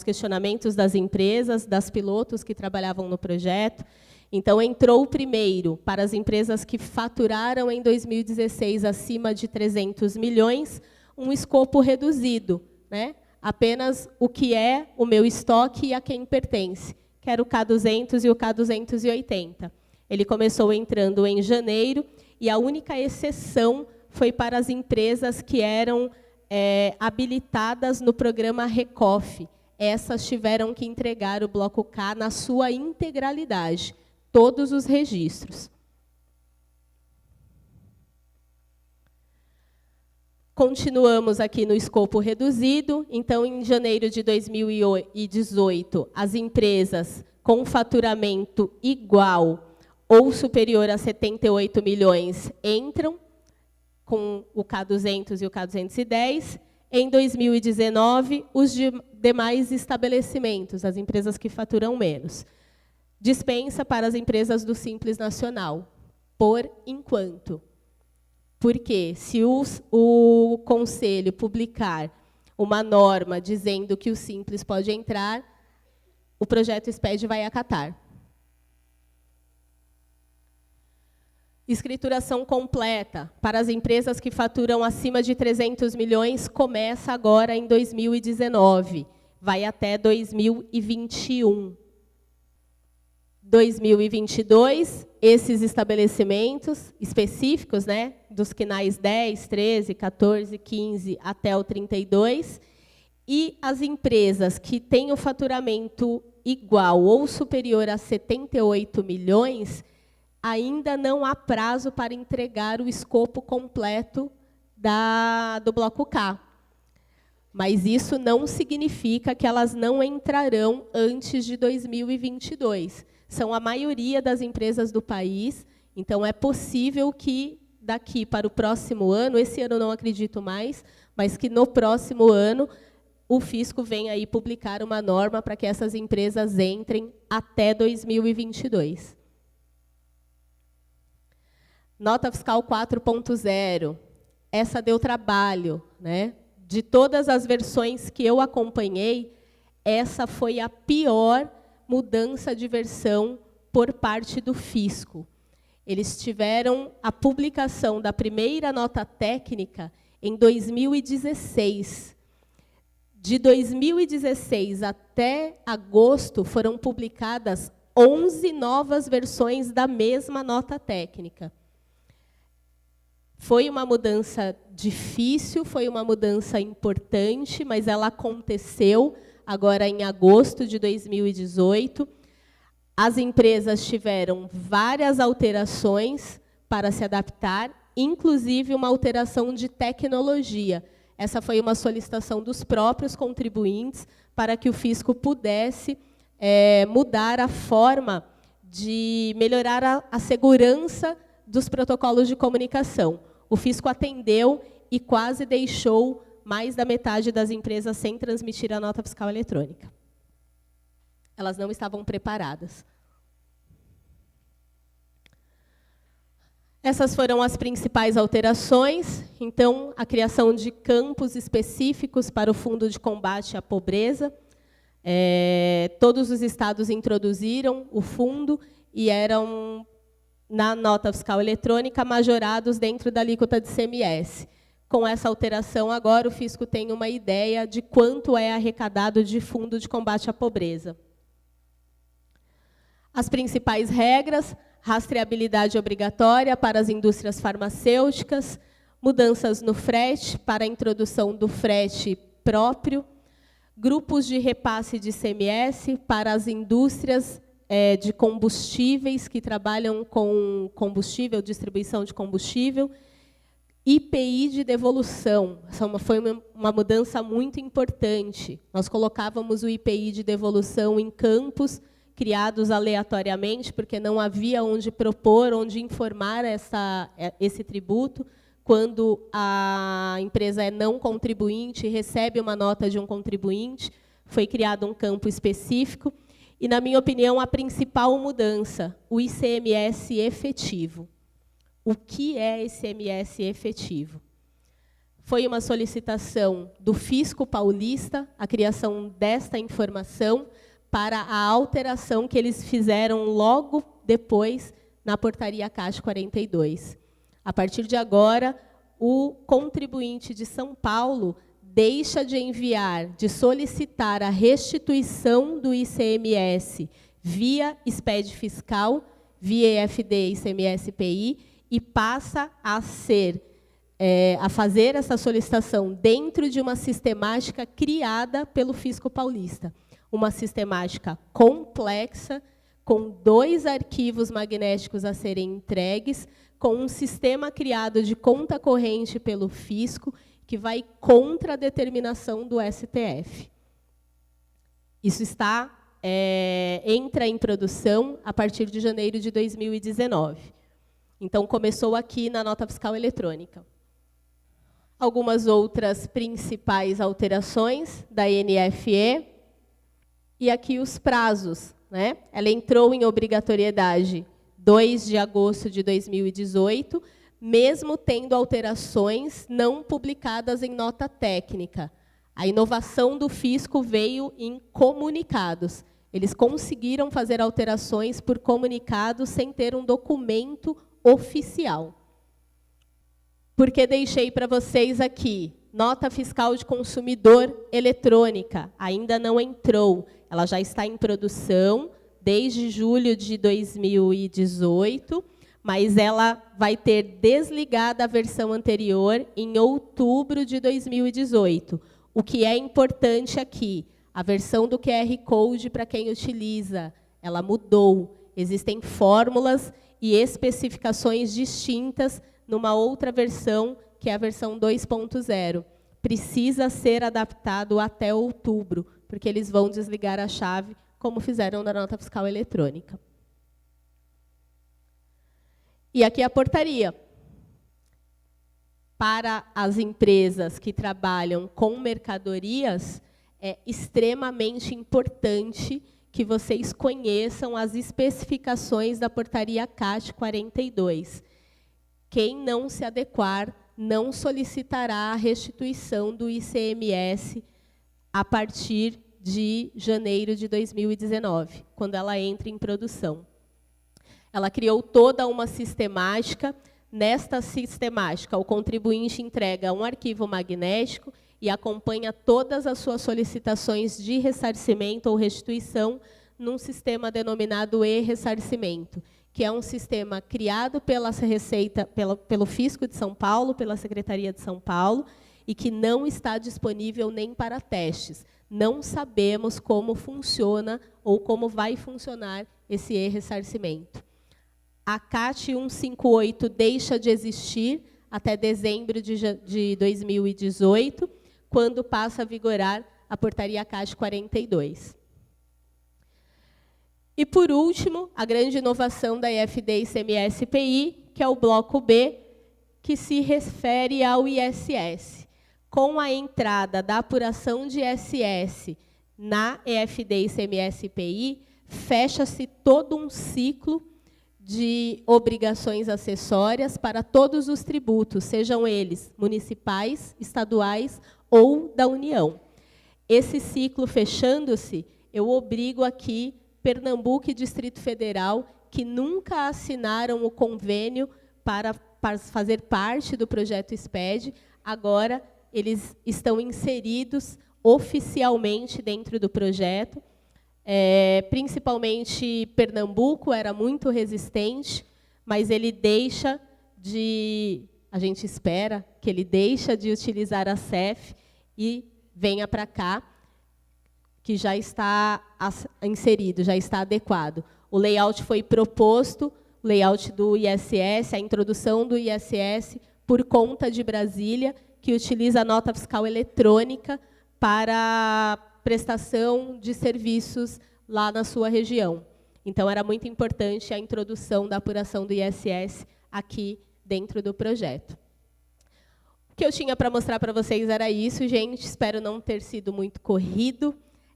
questionamentos das empresas, das pilotos que trabalhavam no projeto. Então, entrou primeiro para as empresas que faturaram em 2016 acima de 300 milhões, um escopo reduzido, né? Apenas o que é o meu estoque e a quem pertence, que era o K200 e o K280. Ele começou entrando em janeiro, e a única exceção foi para as empresas que eram habilitadas no programa RECOF. Essas tiveram que entregar o Bloco K na sua integralidade, todos os registros. Continuamos aqui no escopo reduzido. Então, em janeiro de 2018, as empresas com faturamento igual ou superior a 78 milhões entram com o K200 e o K210. Em 2019, os demais estabelecimentos, as empresas que faturam menos. Dispensa para as empresas do Simples Nacional, por enquanto. Porque se o Conselho publicar uma norma dizendo que o Simples pode entrar, o projeto SPED vai acatar. Escrituração completa para as empresas que faturam acima de 300 milhões começa agora em 2019, vai até 2021. 2022, esses estabelecimentos específicos, né, dos quinais 10, 13, 14, 15 até o 32, e as empresas que têm o faturamento igual ou superior a 78 milhões, ainda não há prazo para entregar o escopo completo do Bloco K. Mas isso não significa que elas não entrarão antes de 2022. São a maioria das empresas do país, então é possível que daqui para o próximo ano, esse ano não acredito mais, mas que no próximo ano o fisco vem aí publicar uma norma para que essas empresas entrem até 2022. Nota fiscal 4.0. Essa deu trabalho, né? De todas as versões que eu acompanhei, essa foi a pior mudança de versão por parte do fisco. Eles tiveram a publicação da primeira nota técnica em 2016. De 2016 até agosto, foram publicadas 11 novas versões da mesma nota técnica. Foi uma mudança difícil, foi uma mudança importante, mas ela aconteceu agora em agosto de 2018. As empresas tiveram várias alterações para se adaptar, inclusive uma alteração de tecnologia. Essa foi uma solicitação dos próprios contribuintes para que o fisco pudesse mudar a forma de melhorar a segurança dos protocolos de comunicação. O fisco atendeu e quase deixou mais da metade das empresas sem transmitir a nota fiscal eletrônica. Elas não estavam preparadas. Essas foram as principais alterações. Então, a criação de campos específicos para o Fundo de Combate à Pobreza. Todos os estados introduziram o fundo e eram, na nota fiscal eletrônica, majorados dentro da alíquota de ICMS. Com essa alteração, agora o fisco tem uma ideia de quanto é arrecadado de fundo de combate à pobreza. As principais regras: rastreabilidade obrigatória para as indústrias farmacêuticas, mudanças no frete para a introdução do frete próprio, grupos de repasse de ICMS para as indústrias de combustíveis que trabalham com combustível, distribuição de combustível, IPI de devolução. Essa foi uma mudança muito importante. Nós colocávamos o IPI de devolução em campos criados aleatoriamente, porque não havia onde propor, onde informar esse tributo. Quando a empresa é não contribuinte, recebe uma nota de um contribuinte, foi criado um campo específico. E, na minha opinião, a principal mudança, o ICMS efetivo. O que é ICMS efetivo? Foi uma solicitação do Fisco Paulista, a criação desta informação, para a alteração que eles fizeram logo depois na portaria CAT 42. A partir de agora, o contribuinte de São Paulo deixa de enviar, de solicitar a restituição do ICMS via SPED fiscal, via EFD ICMS-PI, e passa a fazer essa solicitação dentro de uma sistemática criada pelo Fisco Paulista. Uma sistemática complexa, com 2 arquivos magnéticos a serem entregues, com um sistema criado de conta corrente pelo fisco, que vai contra a determinação do STF. Isso entra em produção a partir de janeiro de 2019. Então, começou aqui na nota fiscal eletrônica. Algumas outras principais alterações da NFE. E aqui os prazos, né? Ela entrou em obrigatoriedade 2 de agosto de 2018, mesmo tendo alterações não publicadas em nota técnica. A inovação do fisco veio em comunicados. Eles conseguiram fazer alterações por comunicado sem ter um documento oficial. Porque deixei para vocês aqui, nota fiscal de consumidor eletrônica, ainda não entrou. Ela já está em produção desde julho de 2018, mas ela vai ter desligada a versão anterior em outubro de 2018. O que é importante aqui, a versão do QR Code para quem utiliza, ela mudou. Existem fórmulas e especificações distintas numa outra versão, que é a versão 2.0. Precisa ser adaptado até outubro, porque eles vão desligar a chave, como fizeram na nota fiscal eletrônica. E aqui a portaria. Para as empresas que trabalham com mercadorias, é extremamente importante que vocês conheçam as especificações da portaria CAT 42. Quem não se adequar não solicitará a restituição do ICMS a partir de janeiro de 2019, quando ela entra em produção. Ela criou toda uma sistemática. Nesta sistemática, o contribuinte entrega um arquivo magnético e acompanha todas as suas solicitações de ressarcimento ou restituição num sistema denominado e-ressarcimento, que é um sistema criado pela Receita, pelo Fisco de São Paulo, pela Secretaria de São Paulo, e que não está disponível nem para testes. Não sabemos como funciona ou como vai funcionar esse e-ressarcimento. A CAT 158 deixa de existir até dezembro de 2018, quando passa a vigorar a portaria CAT 42. E, por último, a grande inovação da EFD ICMS-PI, que é o bloco B, que se refere ao ISS. Com a entrada da apuração de ISS na EFD ICMS-PI, fecha-se todo um ciclo de obrigações acessórias para todos os tributos, sejam eles municipais, estaduais ou da União. Esse ciclo fechando-se, eu obrigo aqui Pernambuco e Distrito Federal, que nunca assinaram o convênio para fazer parte do projeto SPED, agora eles estão inseridos oficialmente dentro do projeto. Principalmente Pernambuco era muito resistente, mas ele deixa de, a gente espera que ele deixa de utilizar a CEF e venha para cá, que já está inserido, já está adequado. O layout foi proposto, o layout do ISS, a introdução do ISS por conta de Brasília, que utiliza a nota fiscal eletrônica para prestação de serviços lá na sua região. Então, era muito importante a introdução da apuração do ISS aqui dentro do projeto. O que eu tinha para mostrar para vocês era isso, gente. Espero não ter sido muito corrido.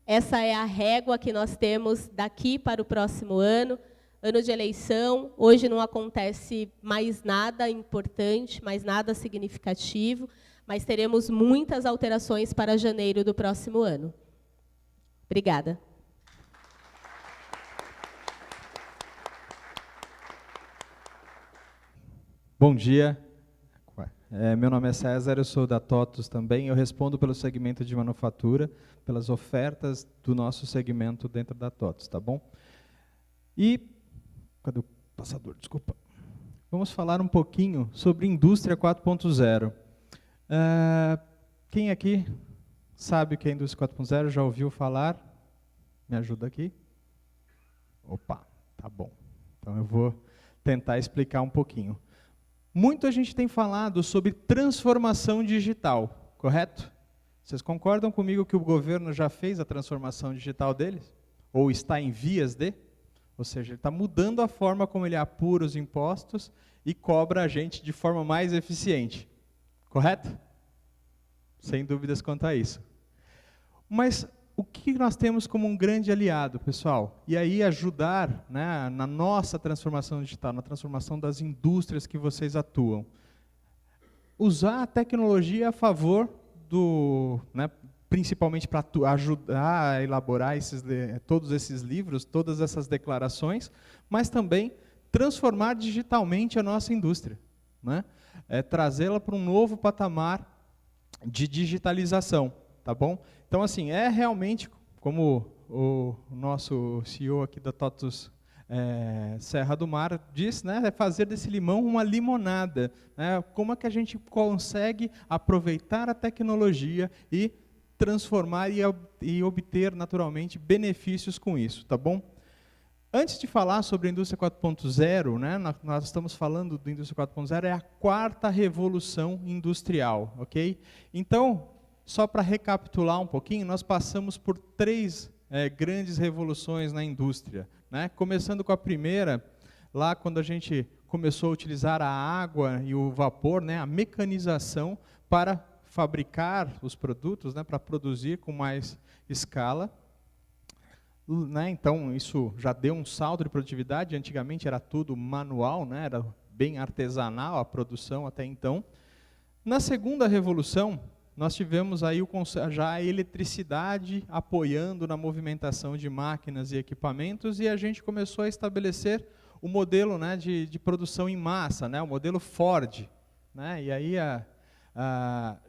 Essa é a régua que nós temos daqui para o próximo ano. Ano de eleição, hoje não acontece mais nada importante, mais nada significativo, mas teremos muitas alterações para janeiro do próximo ano. Obrigada. Bom dia. Meu nome é César, eu sou da TOTUS também. Eu respondo pelo segmento de manufatura, pelas ofertas do nosso segmento dentro da TOTUS, tá bom? E, cadê o passador? Desculpa. Vamos falar um pouquinho sobre indústria 4.0. Quem aqui sabe o que é a indústria 4.0? Já ouviu falar? Me ajuda aqui. Opa, tá bom. Então eu vou tentar explicar um pouquinho. Muito a gente tem falado sobre transformação digital, correto? Vocês concordam comigo que o governo já fez a transformação digital deles? Ou está em vias de? Ou seja, ele está mudando a forma como ele apura os impostos e cobra a gente de forma mais eficiente, correto? Sem dúvidas quanto a isso. Mas o que nós temos como um grande aliado, pessoal? E aí ajudar, né, na nossa transformação digital, na transformação das indústrias que vocês atuam. Usar a tecnologia a favor do, né, principalmente para ajudar a elaborar todos esses livros, todas essas declarações, mas também transformar digitalmente a nossa indústria, né? Trazê-la para um novo patamar de digitalização, tá bom? Então, assim, é realmente, como o nosso CEO aqui da TOTUS Serra do Mar diz, né, é fazer desse limão uma limonada, né? Como é que a gente consegue aproveitar a tecnologia e transformar e obter, naturalmente, benefícios com isso, tá bom? Antes de falar sobre a indústria 4.0, né, nós estamos falando da indústria 4.0, é a quarta revolução industrial, ok? Então, só para recapitular um pouquinho, nós passamos por três grandes revoluções na indústria, né? Começando com a primeira, lá quando a gente começou a utilizar a água e o vapor, né, a mecanização para fabricar os produtos, né, para produzir com mais escala. Né? Então, isso já deu um salto de produtividade. Antigamente era tudo manual, né? Era bem artesanal a produção até então. Na segunda revolução, nós tivemos aí já a eletricidade apoiando na movimentação de máquinas e equipamentos, e a gente começou a estabelecer o modelo, né, de produção em massa, né, o modelo Ford. Né? E aí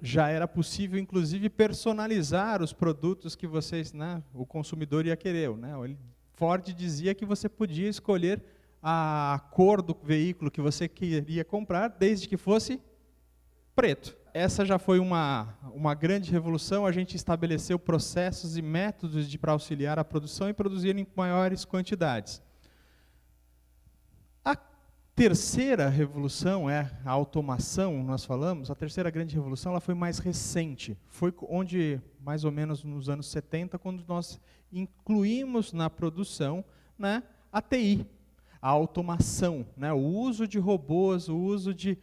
já era possível, inclusive, personalizar os produtos que vocês, né, o consumidor ia querer. Né? Ford dizia que você podia escolher a cor do veículo que você queria comprar, desde que fosse preto. Essa já foi uma grande revolução. A gente estabeleceu processos e métodos para auxiliar a produção e produzir em maiores quantidades. A terceira revolução é a automação, nós falamos. A terceira grande revolução ela foi mais recente. Foi onde, mais ou menos nos anos 70, quando nós incluímos na produção, né, a TI, a automação, né, o uso de robôs, o uso de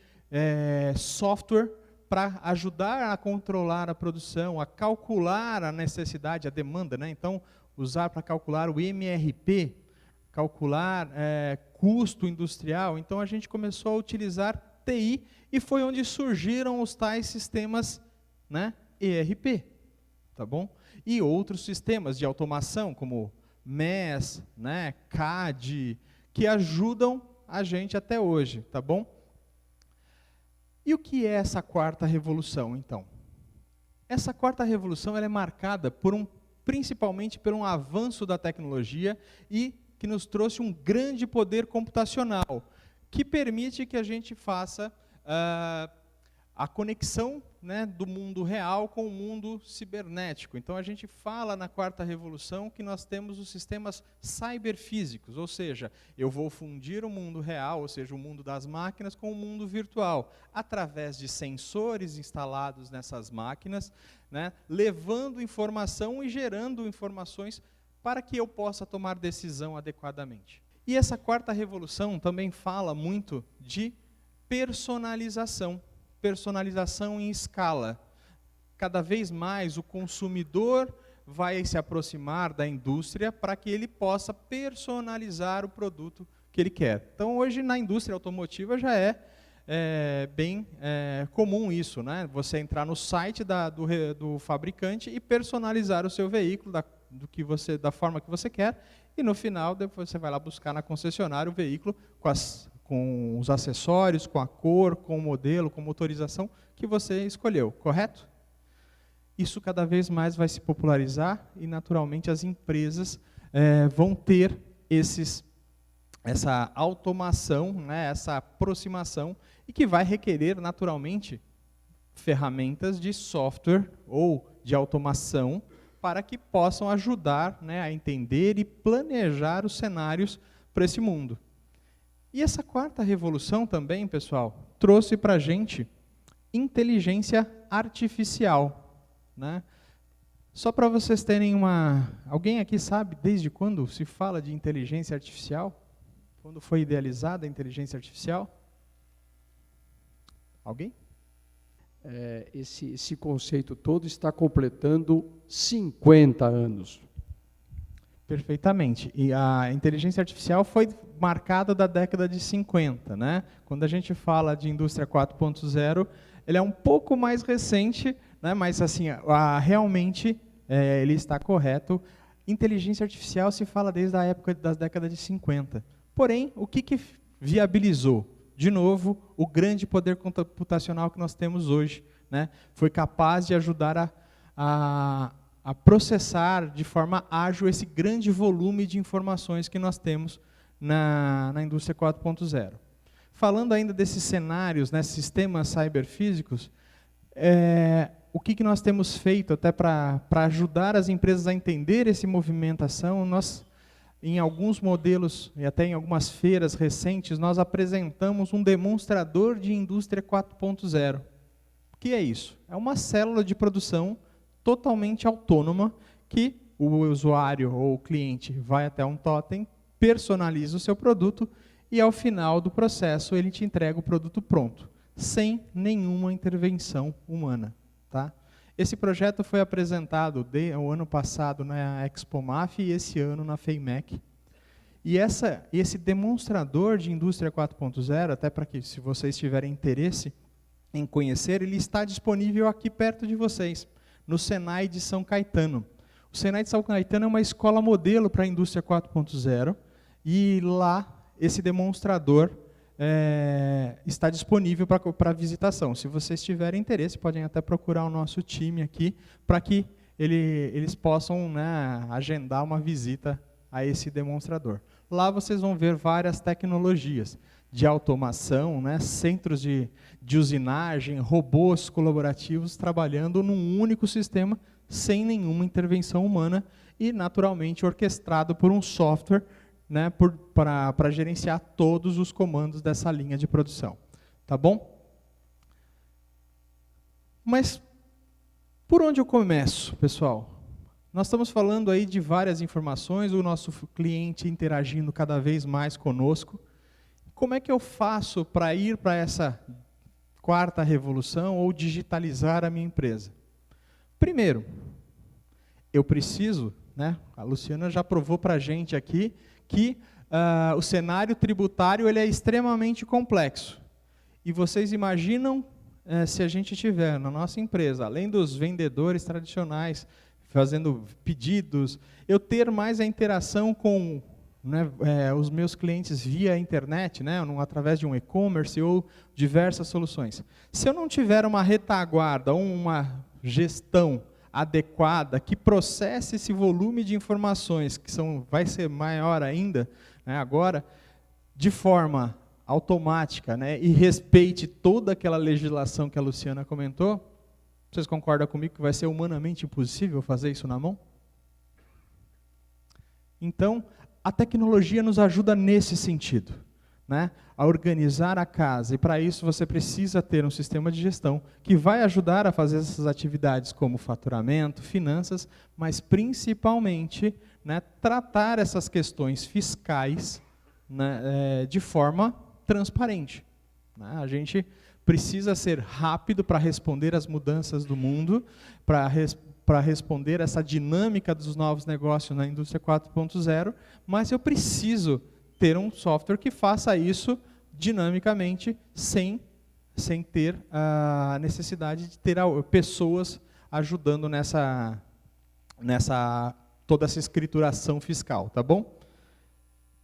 software para ajudar a controlar a produção, a calcular a necessidade, a demanda. Né? Então, usar para calcular o MRP, calcular custo industrial. Então, a gente começou a utilizar TI e foi onde surgiram os tais sistemas, né, ERP. Tá bom? E outros sistemas de automação, como MES, né, CAD, que ajudam a gente até hoje. Tá bom? E o que é essa quarta revolução, então? Essa quarta revolução ela é marcada principalmente por um avanço da tecnologia e que nos trouxe um grande poder computacional, que permite que a gente faça a conexão, né, do mundo real com o mundo cibernético. Então, a gente fala na quarta revolução que nós temos os sistemas cyberfísicos, ou seja, eu vou fundir o mundo real, ou seja, o mundo das máquinas, com o mundo virtual, através de sensores instalados nessas máquinas, né, levando informação e gerando informações para que eu possa tomar decisão adequadamente. E essa quarta revolução também fala muito de personalização. Personalização em escala. Cada vez mais o consumidor vai se aproximar da indústria para que ele possa personalizar o produto que ele quer. Então, hoje, na indústria automotiva, já é bem comum isso, né? Você entrar no site do fabricante e personalizar o seu veículo da forma que você quer, e no final, depois você vai lá buscar na concessionária o veículo com os acessórios, com a cor, com o modelo, com a motorização que você escolheu, correto? Isso cada vez mais vai se popularizar e, naturalmente, as empresas vão ter essa automação, né, essa aproximação, e que vai requerer, naturalmente, ferramentas de software ou de automação para que possam ajudar, né, a entender e planejar os cenários para esse mundo. E essa quarta revolução também, pessoal, trouxe para a gente inteligência artificial. Né? Só para vocês terem Alguém aqui sabe desde quando se fala de inteligência artificial? Quando foi idealizada a inteligência artificial? Alguém? Esse conceito todo está completando 50 anos. Perfeitamente. E a inteligência artificial foi marcada da década de 50, né? Quando a gente fala de indústria 4.0, ele é um pouco mais recente, né? Mas assim, realmente ele está correto. Inteligência artificial se fala desde a época das décadas de 50. Porém, o que viabilizou? De novo, o grande poder computacional que nós temos hoje, né? Foi capaz de ajudar a processar de forma ágil esse grande volume de informações que nós temos na indústria 4.0. Falando ainda desses cenários, né, sistemas cyberfísicos, o que nós temos feito até para ajudar as empresas a entender essa movimentação? Nós, em alguns modelos e até em algumas feiras recentes, nós apresentamos um demonstrador de indústria 4.0. O que é isso? É uma célula de produção totalmente autônoma, que o usuário ou o cliente vai até um totem, personaliza o seu produto e, ao final do processo, ele te entrega o produto pronto, sem nenhuma intervenção humana. Tá? Esse projeto foi apresentado o ano passado na ExpoMAF e esse ano na FEIMEC. E esse demonstrador de indústria 4.0, até para que, se vocês tiverem interesse em conhecer, ele está disponível aqui perto de vocês, no Senai de São Caetano. O Senai de São Caetano é uma escola modelo para a indústria 4.0, e lá esse demonstrador está disponível para visitação. Se vocês tiverem interesse, podem até procurar o nosso time aqui, para que eles possam, né, agendar uma visita a esse demonstrador. Lá vocês vão ver várias tecnologias de automação, né, centros de usinagem, robôs colaborativos trabalhando num único sistema, sem nenhuma intervenção humana e, naturalmente, orquestrado por um software, né, para gerenciar todos os comandos dessa linha de produção. Tá bom? Mas, por onde eu começo, pessoal? Nós estamos falando aí de várias informações, o nosso cliente interagindo cada vez mais conosco. Como é que eu faço para ir para essa quarta revolução ou digitalizar a minha empresa? Primeiro, eu preciso, né, a Luciana já provou para a gente aqui, que o cenário tributário ele é extremamente complexo. E vocês imaginam, se a gente tiver na nossa empresa, além dos vendedores tradicionais, fazendo pedidos, eu ter mais a interação com, né, os meus clientes via internet, né, através de um e-commerce ou diversas soluções. Se eu não tiver uma retaguarda ou uma gestão adequada que processe esse volume de informações, que vai ser maior ainda, né, agora, de forma automática, né, e respeite toda aquela legislação que a Luciana comentou, vocês concordam comigo que vai ser humanamente impossível fazer isso na mão? Então, a tecnologia nos ajuda nesse sentido, né, a organizar a casa. E para isso você precisa ter um sistema de gestão que vai ajudar a fazer essas atividades como faturamento, finanças, mas principalmente, né, tratar essas questões fiscais, né, de forma transparente. Né? A gente precisa ser rápido para responder às mudanças do mundo, para responder essa dinâmica dos novos negócios na indústria 4.0, mas eu preciso ter um software que faça isso dinamicamente, sem ter a necessidade de ter pessoas ajudando toda essa escrituração fiscal, tá bom?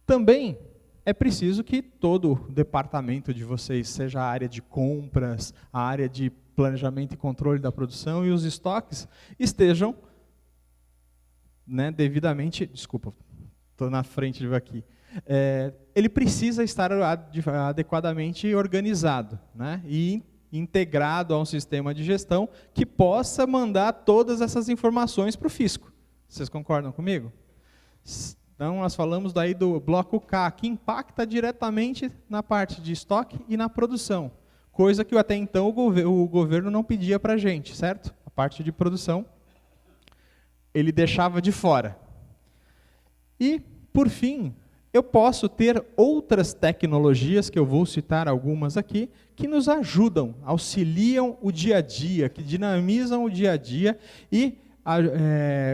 Também é preciso que todo o departamento de vocês, seja a área de compras, a área de planejamento e controle da produção e os estoques, estejam, né, devidamente... Desculpa, estou na frente de aqui. Ele precisa estar adequadamente organizado, né, e integrado a um sistema de gestão que possa mandar todas essas informações para o fisco. Vocês concordam comigo? Então, nós falamos daí do bloco K, que impacta diretamente na parte de estoque e na produção, coisa que até então o governo não pedia para a gente, certo? A parte de produção, ele deixava de fora. E, por fim, eu posso ter outras tecnologias, que eu vou citar algumas aqui, que nos ajudam, auxiliam o dia a dia, que dinamizam o dia a dia e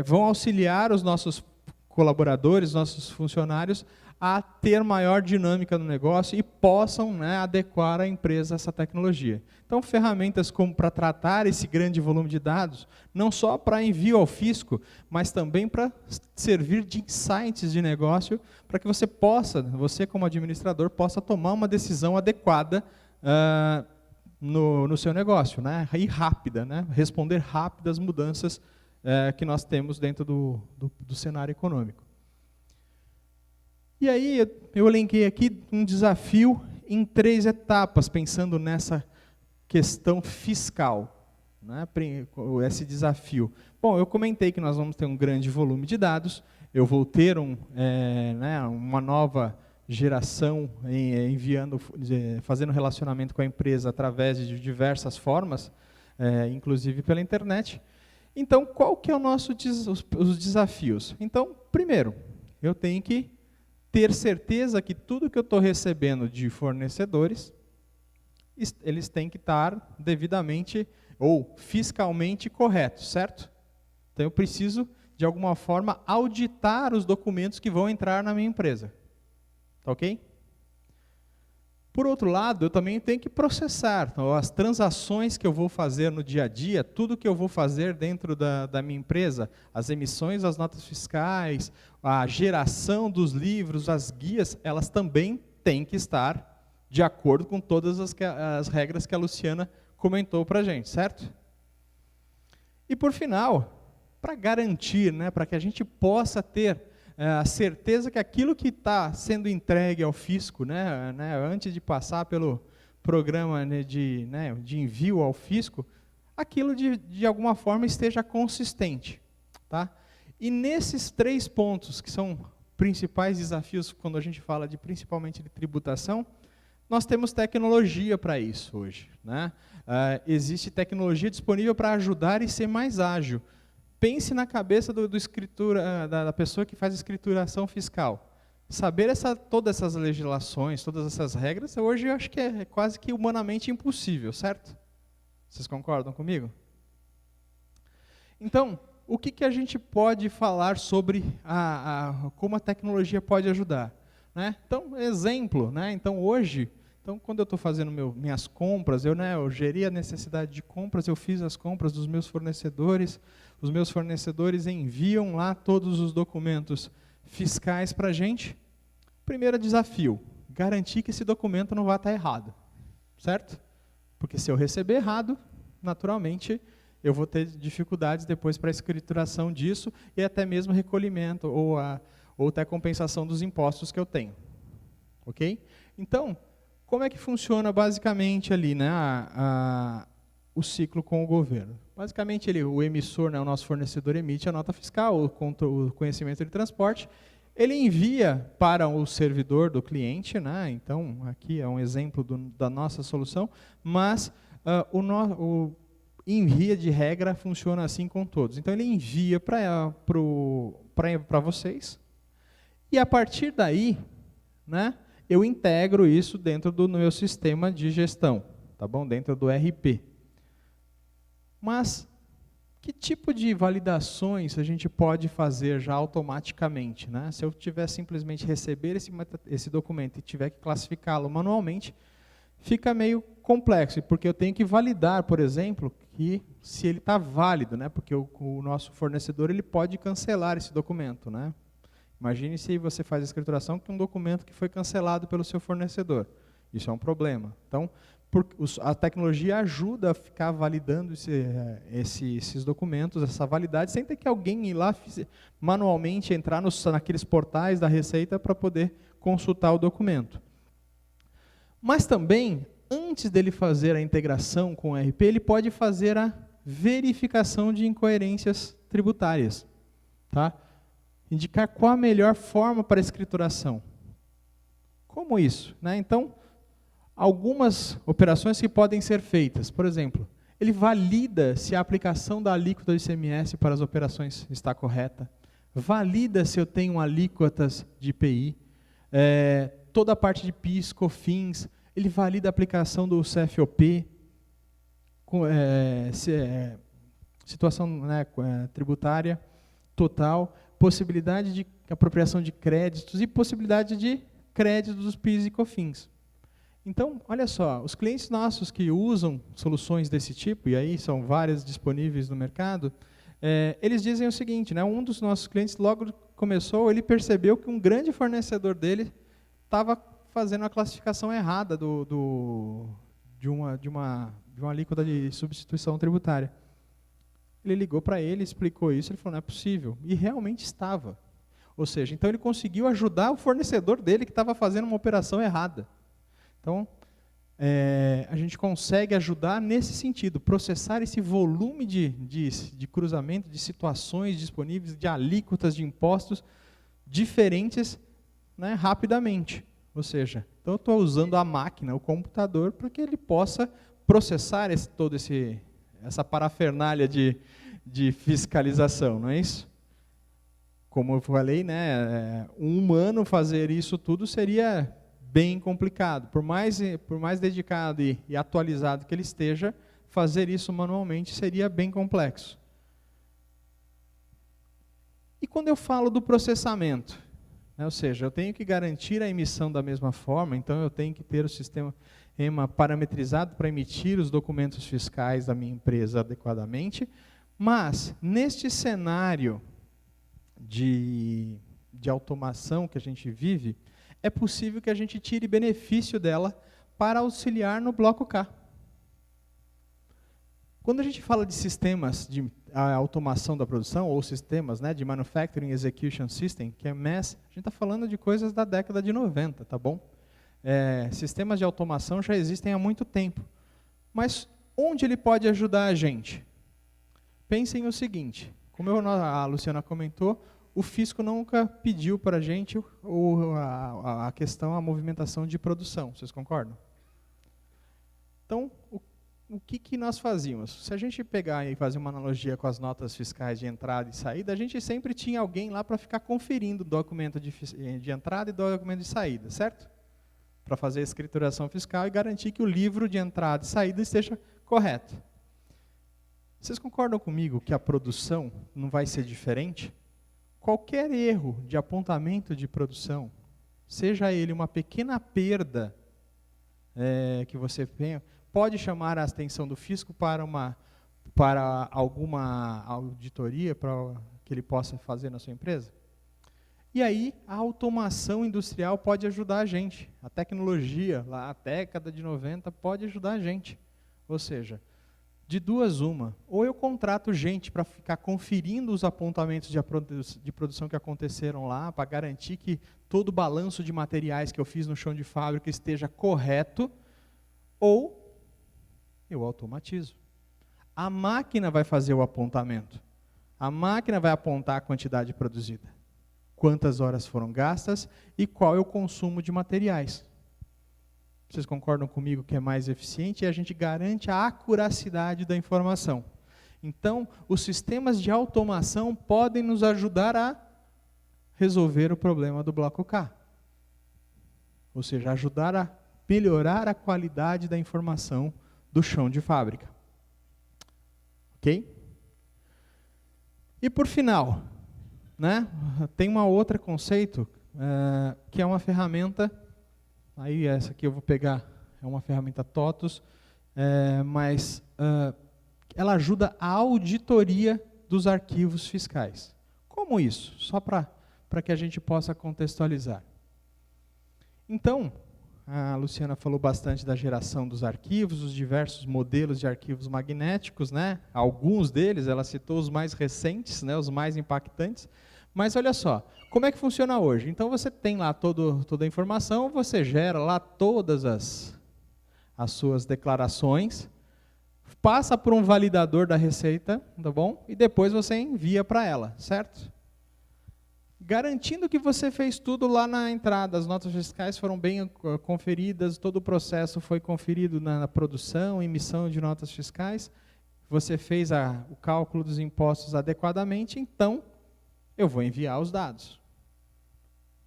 vão auxiliar os nossos colaboradores, nossos funcionários, a ter maior dinâmica no negócio e possam, né, adequar a empresa a essa tecnologia. Então, ferramentas como para tratar esse grande volume de dados, não só para envio ao fisco, mas também para servir de insights de negócio, para que você como administrador, possa tomar uma decisão adequada no seu negócio, né, e rápida, né, responder rápido às mudanças que nós temos dentro do cenário econômico. E aí eu elenquei aqui um desafio em 3 etapas, pensando nessa questão fiscal, né, esse desafio. Bom, eu comentei que nós vamos ter um grande volume de dados, eu vou ter uma nova geração fazendo relacionamento com a empresa através de diversas formas, inclusive pela internet. Então, qual que é os desafios? Então, primeiro, eu tenho que ter certeza que tudo que eu estou recebendo de fornecedores, eles têm que estar devidamente ou fiscalmente correto, certo? Então eu preciso, de alguma forma, auditar os documentos que vão entrar na minha empresa. Tá ok? Por outro lado, eu também tenho que processar. Então, as transações que eu vou fazer no dia a dia, tudo que eu vou fazer dentro da minha empresa, as emissões das notas fiscais, a geração dos livros, as guias, elas também têm que estar de acordo com todas as regras que a Luciana comentou para a gente, certo? E por final, para garantir, né, para que a gente possa ter a certeza que aquilo que está sendo entregue ao fisco, né, antes de passar pelo programa, né, de envio ao fisco, aquilo de alguma forma esteja consistente. Tá? E nesses 3 pontos, que são principais desafios quando a gente fala principalmente de tributação, nós temos tecnologia para isso hoje. Né? Existe tecnologia disponível para ajudar e ser mais ágil. Pense na cabeça da pessoa que faz escrituração fiscal. Saber todas essas legislações, todas essas regras, hoje eu acho que é quase que humanamente impossível, certo? Vocês concordam comigo? Então, o que a gente pode falar sobre como a tecnologia pode ajudar? Né? Então, exemplo, né? Então hoje, quando eu estou fazendo minhas compras, eu geri a necessidade de compras, eu fiz as compras dos meus fornecedores, os meus fornecedores enviam lá todos os documentos fiscais para a gente. Primeiro desafio, garantir que esse documento não vai estar errado, certo? Porque se eu receber errado, naturalmente, eu vou ter dificuldades depois para a escrituração disso e até mesmo recolhimento ou até compensação dos impostos que eu tenho. Ok? Então, como é que funciona basicamente ali, né, o ciclo com o governo? Basicamente, o emissor, né, o nosso fornecedor emite a nota fiscal, o conhecimento de transporte, ele envia para o servidor do cliente, né, então aqui é um exemplo da nossa solução, mas em via de regra funciona assim com todos. Então ele envia para vocês, e a partir daí, né, eu integro isso dentro do meu sistema de gestão, tá bom? Dentro do RP. Mas, que tipo de validações a gente pode fazer já automaticamente? Né? Se eu tiver simplesmente receber esse documento e tiver que classificá-lo manualmente, fica meio complexo, porque eu tenho que validar, por exemplo, que se ele está válido, né? Porque o nosso fornecedor ele pode cancelar esse documento. Né? Imagine se você faz a escrituração com um documento que foi cancelado pelo seu fornecedor. Isso é um problema. Então, a tecnologia ajuda a ficar validando esses documentos, essa validade, sem ter que alguém ir lá manualmente entrar naqueles portais da Receita para poder consultar o documento. Mas também, antes dele fazer a integração com o RP, ele pode fazer a verificação de incoerências tributárias. Tá? Indicar qual a melhor forma para a escrituração. Como isso? Né? Então, algumas operações que podem ser feitas. Por exemplo, ele valida se a aplicação da alíquota de ICMS para as operações está correta, valida se eu tenho alíquotas de IPI, toda a parte de PIS, COFINS, ele valida a aplicação do CFOP, situação, né, tributária total, possibilidade de apropriação de créditos e possibilidade de créditos dos PIS e COFINS. Então, olha só, os clientes nossos que usam soluções desse tipo, e aí são várias disponíveis no mercado, eles dizem o seguinte, né, um dos nossos clientes logo começou, ele percebeu que um grande fornecedor dele estava fazendo a classificação errada de uma alíquota de substituição tributária. Ele ligou para ele, explicou isso, ele falou, não é possível. E realmente estava. Ou seja, então ele conseguiu ajudar o fornecedor dele que estava fazendo uma operação errada. Então, a gente consegue ajudar nesse sentido, processar esse volume de cruzamento, de situações disponíveis, de alíquotas de impostos diferentes, né, rapidamente. Ou seja, então eu estou usando a máquina, o computador, para que ele possa processar toda essa parafernália de fiscalização, não é isso? Como eu falei, né, um humano fazer isso tudo seria bem complicado. Por mais dedicado e atualizado que ele esteja, fazer isso manualmente seria bem complexo. E quando eu falo do processamento, né, ou seja, eu tenho que garantir a emissão da mesma forma, então eu tenho que ter o sistema EMA parametrizado para emitir os documentos fiscais da minha empresa adequadamente, mas neste cenário de automação que a gente vive, é possível que a gente tire benefício dela para auxiliar no bloco K. Quando a gente fala de sistemas de automação da produção, ou sistemas, né, de Manufacturing Execution System, que é MES, a gente está falando de coisas da década de 90, tá bom? Sistemas de automação já existem há muito tempo. Mas onde ele pode ajudar a gente? Pensem o seguinte, como a Luciana comentou, o fisco nunca pediu para a gente a questão, a movimentação de produção, vocês concordam? Então, o que nós fazíamos? Se a gente pegar e fazer uma analogia com as notas fiscais de entrada e saída, a gente sempre tinha alguém lá para ficar conferindo o documento de entrada e documento de saída, certo? Para fazer a escrituração fiscal e garantir que o livro de entrada e saída esteja correto. Vocês concordam comigo que a produção não vai ser diferente? Qualquer erro de apontamento de produção, seja ele uma pequena perda que você tenha, pode chamar a atenção do fisco para alguma auditoria para que ele possa fazer na sua empresa? E aí, a automação industrial pode ajudar a gente. A tecnologia, lá na década de 90, pode ajudar a gente. Ou seja, de duas uma, ou eu contrato gente para ficar conferindo os apontamentos de produção que aconteceram lá, para garantir que todo o balanço de materiais que eu fiz no chão de fábrica esteja correto, ou eu automatizo. A máquina vai fazer o apontamento. A máquina vai apontar a quantidade produzida, quantas horas foram gastas e qual é o consumo de materiais. Vocês concordam comigo que é mais eficiente e a gente garante a acuracidade da informação. Então, os sistemas de automação podem nos ajudar a resolver o problema do bloco K. Ou seja, ajudar a melhorar a qualidade da informação do chão de fábrica. Ok? E por final, né, tem um outro conceito que é uma ferramenta. Aí essa aqui eu vou pegar, é uma ferramenta TOTUS, mas ela ajuda a auditoria dos arquivos fiscais. Como isso? Só para que a gente possa contextualizar. Então, a Luciana falou bastante da geração dos arquivos, os diversos modelos de arquivos magnéticos, né? Alguns deles, ela citou os mais recentes, né? Os mais impactantes. Mas olha só, como é que funciona hoje? Então você tem lá toda a informação, você gera lá todas as suas declarações, passa por um validador da Receita, tá bom? E depois você envia para ela, certo? Garantindo que você fez tudo lá na entrada, as notas fiscais foram bem conferidas, todo o processo foi conferido na produção, emissão de notas fiscais, você fez o cálculo dos impostos adequadamente, então eu vou enviar os dados.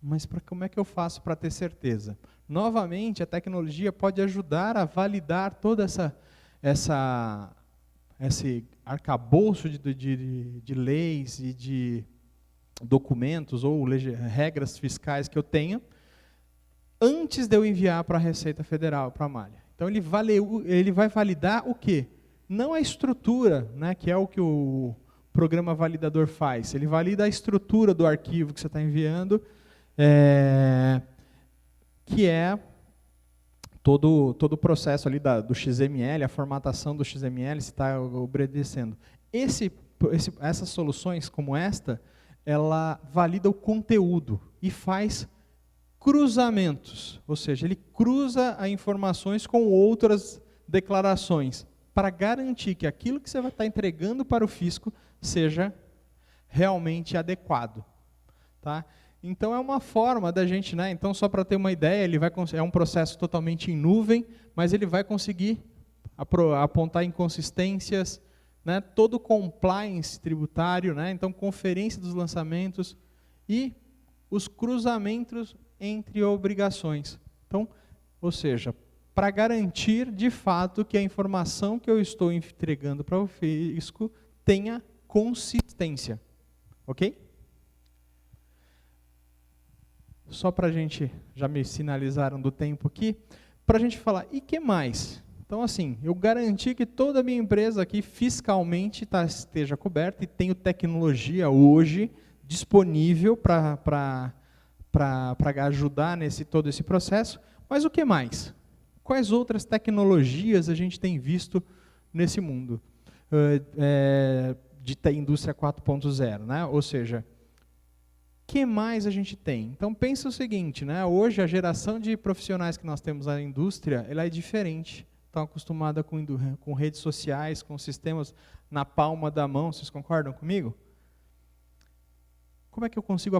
Mas como é que eu faço para ter certeza? Novamente, a tecnologia pode ajudar a validar toda esse arcabouço de leis e de documentos ou regras fiscais que eu tenho, antes de eu enviar para a Receita Federal, para a Malha. Então, ele vai validar o quê? Não a estrutura, né, que é o que o programa validador faz. Ele valida a estrutura do arquivo que você está enviando, que é todo o processo ali do XML, a formatação do XML, se está obedecendo. Essas soluções como esta, ela valida o conteúdo e faz cruzamentos, ou seja, ele cruza as informações com outras declarações, para garantir que aquilo que você vai estar entregando para o fisco seja realmente adequado. Tá? Então é uma forma da gente, né? Então só para ter uma ideia, é um processo totalmente em nuvem, mas ele vai conseguir apontar inconsistências, né? Todo o compliance tributário, né? Então conferência dos lançamentos e os cruzamentos entre obrigações. Então, ou seja, para garantir, de fato, que a informação que eu estou entregando para o fisco tenha consistência. Ok? Só para a gente, já me sinalizaram do tempo aqui, para a gente falar, e que mais? Então, assim, eu garanti que toda a minha empresa aqui fiscalmente esteja coberta e tenho tecnologia hoje disponível para ajudar todo esse processo, mas o que mais? Quais outras tecnologias a gente tem visto nesse mundo de indústria 4.0, né? Ou seja, o que mais a gente tem? Então, pensa o seguinte, né? Hoje a geração de profissionais que nós temos na indústria, ela é diferente. Estão acostumadas com redes sociais, com sistemas na palma da mão, vocês concordam comigo? Como é que eu consigo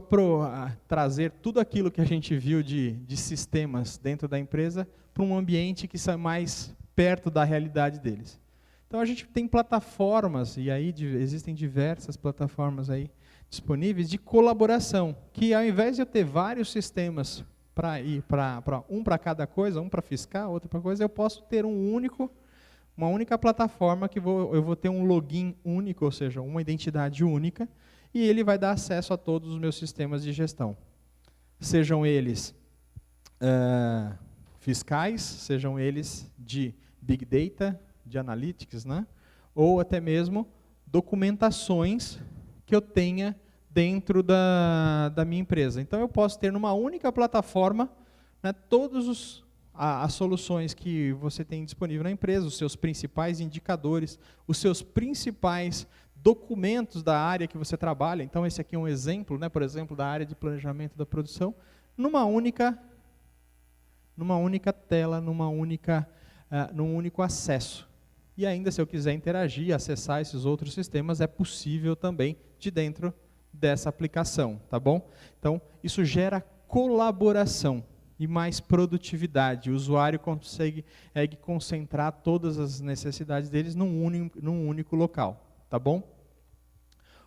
trazer tudo aquilo que a gente viu de sistemas dentro da empresa para um ambiente que está mais perto da realidade deles? Então a gente tem plataformas, e aí existem diversas plataformas aí disponíveis de colaboração, que ao invés de eu ter vários sistemas para ir para cada coisa, um para fiscal, outro para coisa, eu posso ter uma única plataforma que eu vou ter um login único, ou seja, uma identidade única, e ele vai dar acesso a todos os meus sistemas de gestão. Sejam eles fiscais, sejam eles de Big Data, de Analytics, né? Ou até mesmo documentações que eu tenha dentro da minha empresa. Então, eu posso ter numa única plataforma, né, todas as soluções que você tem disponível na empresa, os seus principais indicadores, os seus principais documentos da área que você trabalha. Então, esse aqui é um exemplo, né, por exemplo, da área de planejamento da produção, num único acesso. E ainda, se eu quiser interagir, acessar esses outros sistemas, é possível também de dentro dessa aplicação, tá bom? Então, isso gera colaboração e mais produtividade. O usuário consegue concentrar todas as necessidades deles num único local, tá bom?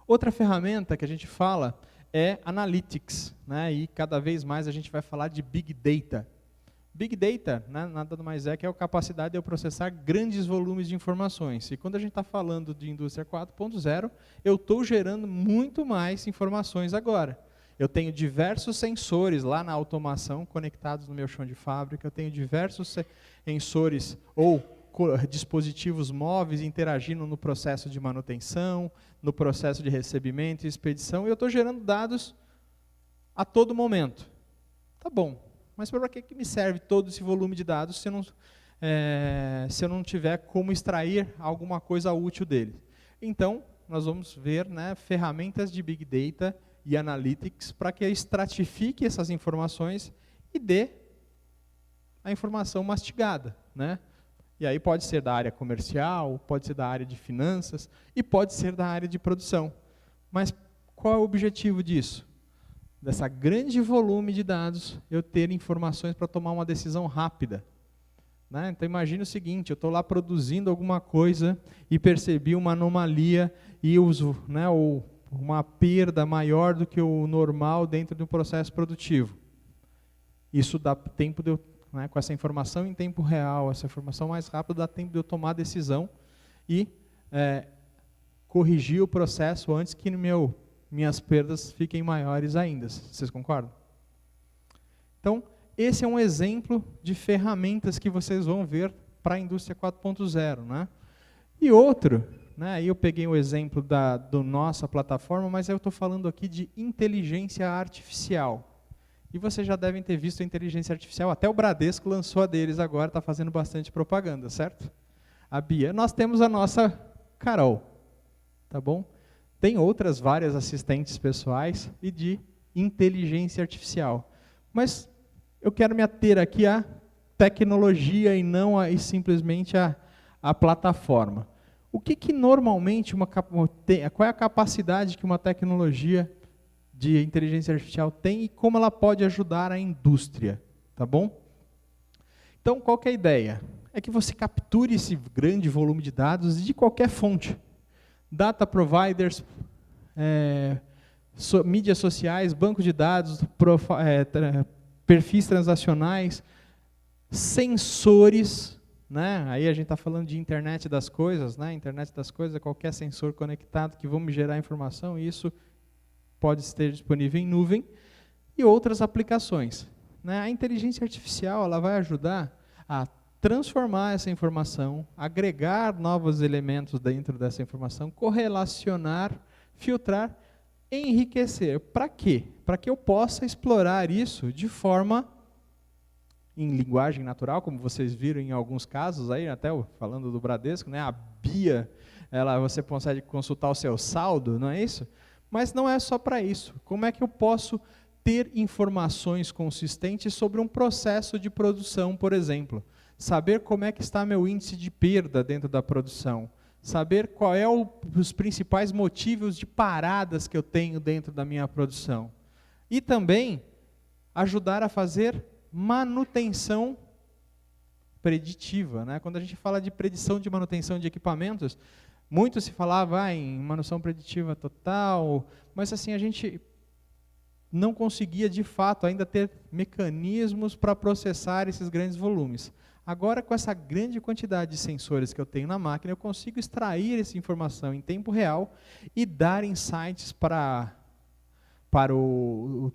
Outra ferramenta que a gente fala é Analytics, né? E cada vez mais a gente vai falar de Big Data. Big Data, né, nada mais é que a capacidade de eu processar grandes volumes de informações. E quando a gente está falando de indústria 4.0, eu estou gerando muito mais informações agora. Eu tenho diversos sensores lá na automação conectados no meu chão de fábrica, eu tenho diversos sensores ou dispositivos móveis interagindo no processo de manutenção, no processo de recebimento e expedição, e eu estou gerando dados a todo momento. Tá bom. Mas para que me serve todo esse volume de dados se eu não tiver como extrair alguma coisa útil dele? Então, nós vamos ver, né, ferramentas de Big Data e Analytics para que eu estratifique essas informações e dê a informação mastigada, né? E aí pode ser da área comercial, pode ser da área de finanças e pode ser da área de produção. Mas qual é o objetivo disso? Dessa grande volume de dados, eu ter informações para tomar uma decisão rápida. Né? Então, imagine o seguinte, eu estou lá produzindo alguma coisa e percebi uma anomalia e uso, né, ou uma perda maior do que o normal dentro do processo produtivo. Isso dá tempo de eu, né, com essa informação em tempo real, essa informação mais rápida, dá tempo de eu tomar a decisão e corrigir o processo antes que minhas perdas fiquem maiores ainda. Vocês concordam? Então, esse é um exemplo de ferramentas que vocês vão ver para a indústria 4.0. Né? E outro, né, aí eu peguei o exemplo da nossa plataforma, mas eu estou falando aqui de inteligência artificial. E vocês já devem ter visto a inteligência artificial, até o Bradesco lançou a deles agora, está fazendo bastante propaganda, certo? A Bia. Nós temos a nossa Carol, tá bom? Tem outras várias assistentes pessoais e de inteligência artificial. Mas eu quero me ater aqui à tecnologia e não simplesmente à plataforma. O que normalmente, qual é a capacidade que uma tecnologia de inteligência artificial tem e como ela pode ajudar a indústria? Tá bom? Então, qual que é a ideia? É que você capture esse grande volume de dados de qualquer fonte. Data providers, mídias sociais, banco de dados, perfis transacionais, sensores, né? Aí a gente está falando de internet das coisas, né? Internet das coisas é qualquer sensor conectado que vão me gerar informação, e isso pode estar disponível em nuvem, e outras aplicações, né? A inteligência artificial, ela vai ajudar a transformar essa informação, agregar novos elementos dentro dessa informação, correlacionar, filtrar, enriquecer. Para quê? Para que eu possa explorar isso de forma em linguagem natural, como vocês viram em alguns casos, aí, até falando do Bradesco, né, a Bia, você consegue consultar o seu saldo, não é isso? Mas não é só para isso. Como é que eu posso ter informações consistentes sobre um processo de produção, por exemplo? Saber como é que está meu índice de perda dentro da produção. Saber qual é os principais motivos de paradas que eu tenho dentro da minha produção. E também ajudar a fazer manutenção preditiva, né? Quando a gente fala de predição de manutenção de equipamentos, muito se falava em manutenção preditiva total, mas assim, a gente não conseguia de fato ainda ter mecanismos para processar esses grandes volumes. Agora, com essa grande quantidade de sensores que eu tenho na máquina, eu consigo extrair essa informação em tempo real e dar insights para o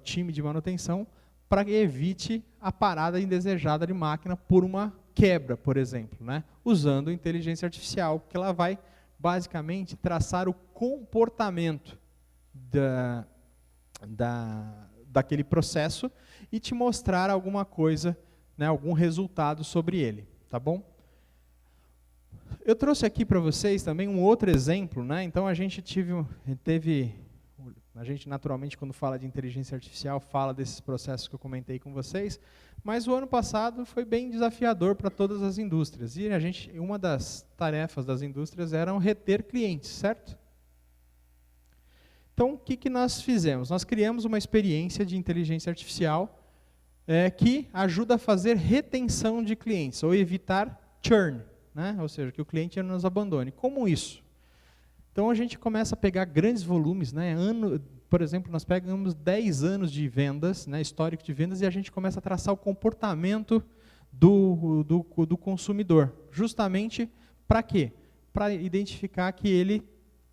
time de manutenção, para que evite a parada indesejada de máquina por uma quebra, por exemplo, né? Usando inteligência artificial, que ela vai basicamente traçar o comportamento daquele processo e te mostrar alguma coisa, né, algum resultado sobre ele, tá bom? Eu trouxe aqui para vocês também um outro exemplo, né? Então a gente a gente naturalmente, quando fala de inteligência artificial, fala desses processos que eu comentei com vocês, mas o ano passado foi bem desafiador para todas as indústrias, e uma das tarefas das indústrias era reter clientes, certo? Então, o que nós fizemos? Nós criamos uma experiência de inteligência artificial que ajuda a fazer retenção de clientes, ou evitar churn, né? Ou seja, que o cliente não nos abandone. Como isso? Então, a gente começa a pegar grandes volumes, né? Por exemplo, nós pegamos 10 anos de vendas, né, histórico de vendas, e a gente começa a traçar o comportamento do consumidor. Justamente para quê? Para identificar que ele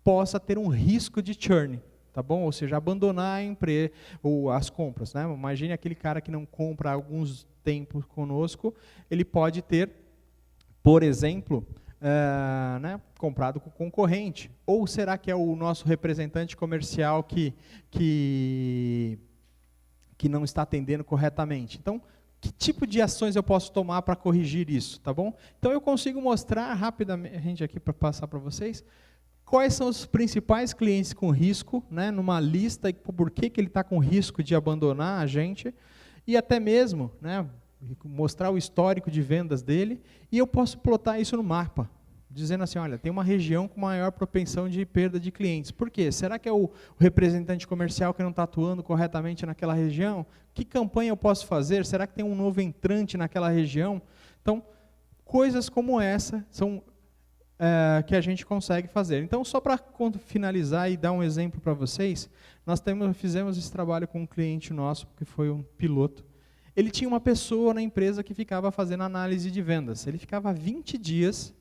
possa ter um risco de churn, tá bom? Ou seja, abandonar a empresa ou as compras, né? Imagine aquele cara que não compra há alguns tempos conosco, ele pode ter, por exemplo, né, comprado com o concorrente. Ou será que é o nosso representante comercial que não está atendendo corretamente? Então, que tipo de ações eu posso tomar para corrigir isso, tá bom? Então, eu consigo mostrar rapidamente aqui para passar para vocês quais são os principais clientes com risco, né, numa lista, e por que ele está com risco de abandonar a gente, e até mesmo, né, mostrar o histórico de vendas dele, e eu posso plotar isso no mapa, dizendo assim, olha, tem uma região com maior propensão de perda de clientes. Por quê? Será que é o representante comercial que não está atuando corretamente naquela região? Que campanha eu posso fazer? Será que tem um novo entrante naquela região? Então, coisas como essa são que a gente consegue fazer. Então, só para finalizar e dar um exemplo para vocês, nós fizemos esse trabalho com um cliente nosso, que foi um piloto. Ele tinha uma pessoa na empresa que ficava fazendo análise de vendas. Ele ficava 20 dias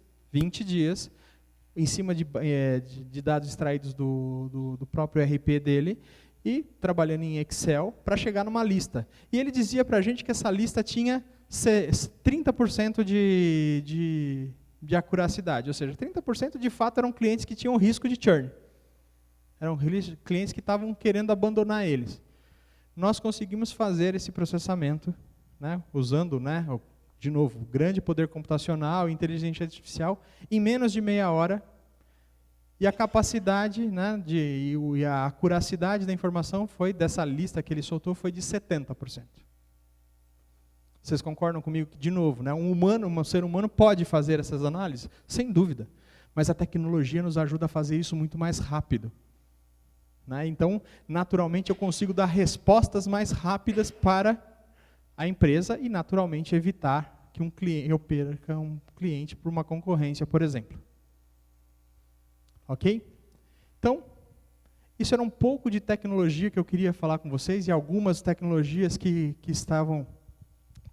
em cima de dados extraídos do próprio RP dele e trabalhando em Excel para chegar numa lista. E ele dizia para a gente que essa lista tinha 30% de acuracidade, ou seja, 30% de fato eram clientes que tinham risco de churn. Eram clientes que estavam querendo abandonar eles. Nós conseguimos fazer esse processamento, né, usando, né, de novo, grande poder computacional, inteligência artificial, em menos de meia hora, e a capacidade, né, e a acuracidade da informação dessa lista que ele soltou foi de 70%. Vocês concordam comigo que, de novo, né, um ser humano pode fazer essas análises? Sem dúvida, mas a tecnologia nos ajuda a fazer isso muito mais rápido. Né? Então, naturalmente, eu consigo dar respostas mais rápidas para a empresa e, naturalmente, evitar que eu perca um cliente por uma concorrência, por exemplo. Ok? Então, isso era um pouco de tecnologia que eu queria falar com vocês, e algumas tecnologias que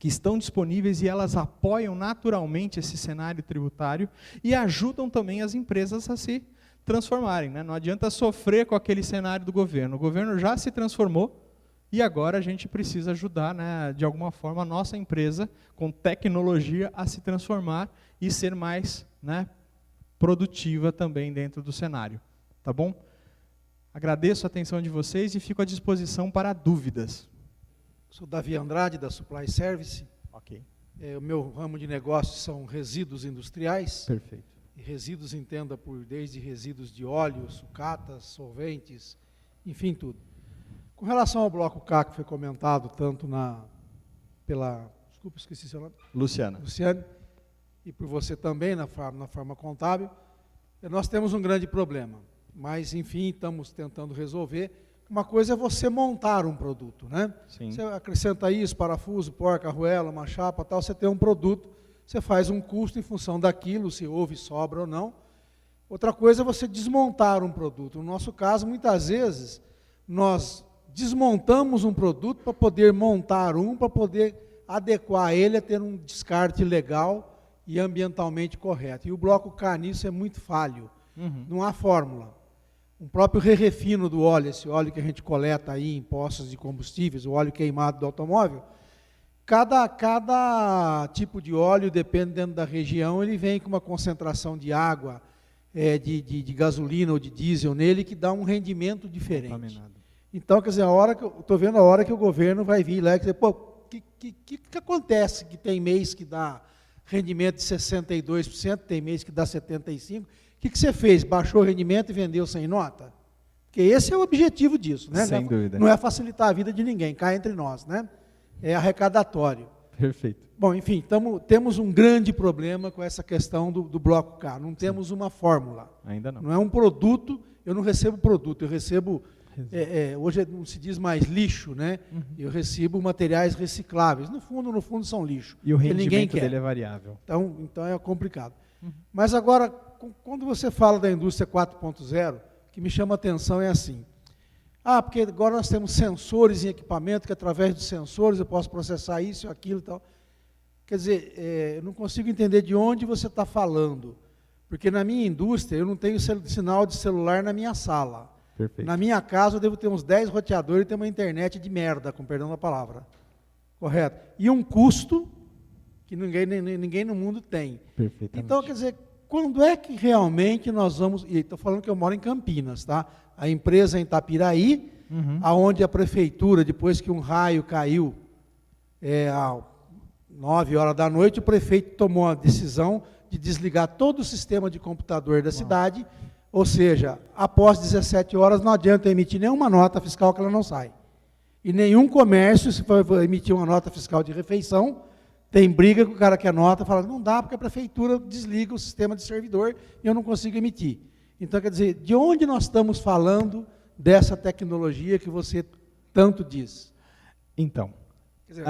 que estão disponíveis e elas apoiam naturalmente esse cenário tributário e ajudam também as empresas a se transformarem, né? Não adianta sofrer com aquele cenário do governo. O governo já se transformou e agora a gente precisa ajudar, né, de alguma forma, a nossa empresa, com tecnologia, a se transformar e ser mais, né, produtiva também dentro do cenário. Tá bom? Agradeço a atenção de vocês e fico à disposição para dúvidas. Sou Davi Andrade, da Supply Service. Ok. O meu ramo de negócios são resíduos industriais. Perfeito. E resíduos entenda por desde resíduos de óleo, sucatas, solventes, enfim, tudo. Com relação ao bloco K, que foi comentado tanto desculpa, esqueci seu nome. Luciana. Luciane, e por você também, na forma contábil, nós temos um grande problema. Mas, enfim, estamos tentando resolver. Uma coisa é você montar um produto, né? Sim. Você acrescenta isso, parafuso, porca, arruela, uma chapa, tal, você tem um produto, você faz um custo em função daquilo, se houve sobra ou não. Outra coisa é você desmontar um produto. No nosso caso, muitas vezes, nós desmontamos um produto para poder montar para poder adequar ele a ter um descarte legal e ambientalmente correto. E o bloco K nisso é muito falho. Não há fórmula. O próprio re-refino do óleo, esse óleo que a gente coleta aí em postos de combustíveis, o óleo queimado do automóvel, cada tipo de óleo, dependendo da região, ele vem com uma concentração de água, de gasolina ou de diesel nele, que dá um rendimento diferente. Contaminado. Então, quer dizer, estou vendo a hora que o governo vai vir lá e dizer, pô, o que acontece que tem mês que dá rendimento de 62%, tem mês que dá 75%, o que você fez? Baixou o rendimento e vendeu sem nota? Porque esse é o objetivo disso, né? Sem dúvida. Não é facilitar a vida de ninguém, cá entre nós, né? É arrecadatório. Perfeito. Bom, enfim, temos um grande problema com essa questão do bloco K. Não temos uma fórmula. Ainda não. Não é um produto, eu não recebo produto, eu recebo, hoje não se diz mais lixo, né? Eu recebo materiais recicláveis. No fundo são lixo. E o rendimento dele é variável. Então é complicado. Mas agora, quando você fala da indústria 4.0, o que me chama a atenção é assim, porque agora nós temos sensores em equipamento, que através dos sensores eu posso processar isso, aquilo e tal. Quer dizer, eu não consigo entender de onde você está falando, porque na minha indústria eu não tenho sinal de celular na minha sala. Perfeito. Na minha casa eu devo ter uns 10 roteadores e ter uma internet de merda, com perdão da palavra. Correto? E um custo que ninguém no mundo tem. Perfeitamente. Então, quer dizer, quando é que realmente nós vamos... E estou falando que eu moro em Campinas, tá? A empresa em Itapiraí, aonde a prefeitura, depois que um raio caiu às 9 horas da noite, o prefeito tomou a decisão de desligar todo o sistema de computador da cidade, ou seja, após 17 horas não adianta emitir nenhuma nota fiscal que ela não sai. E nenhum comércio, se for emitir uma nota fiscal de refeição, tem briga com o cara que anota, fala, não dá porque a prefeitura desliga o sistema de servidor e eu não consigo emitir. Então, quer dizer, de onde nós estamos falando dessa tecnologia que você tanto diz? Então, quer dizer,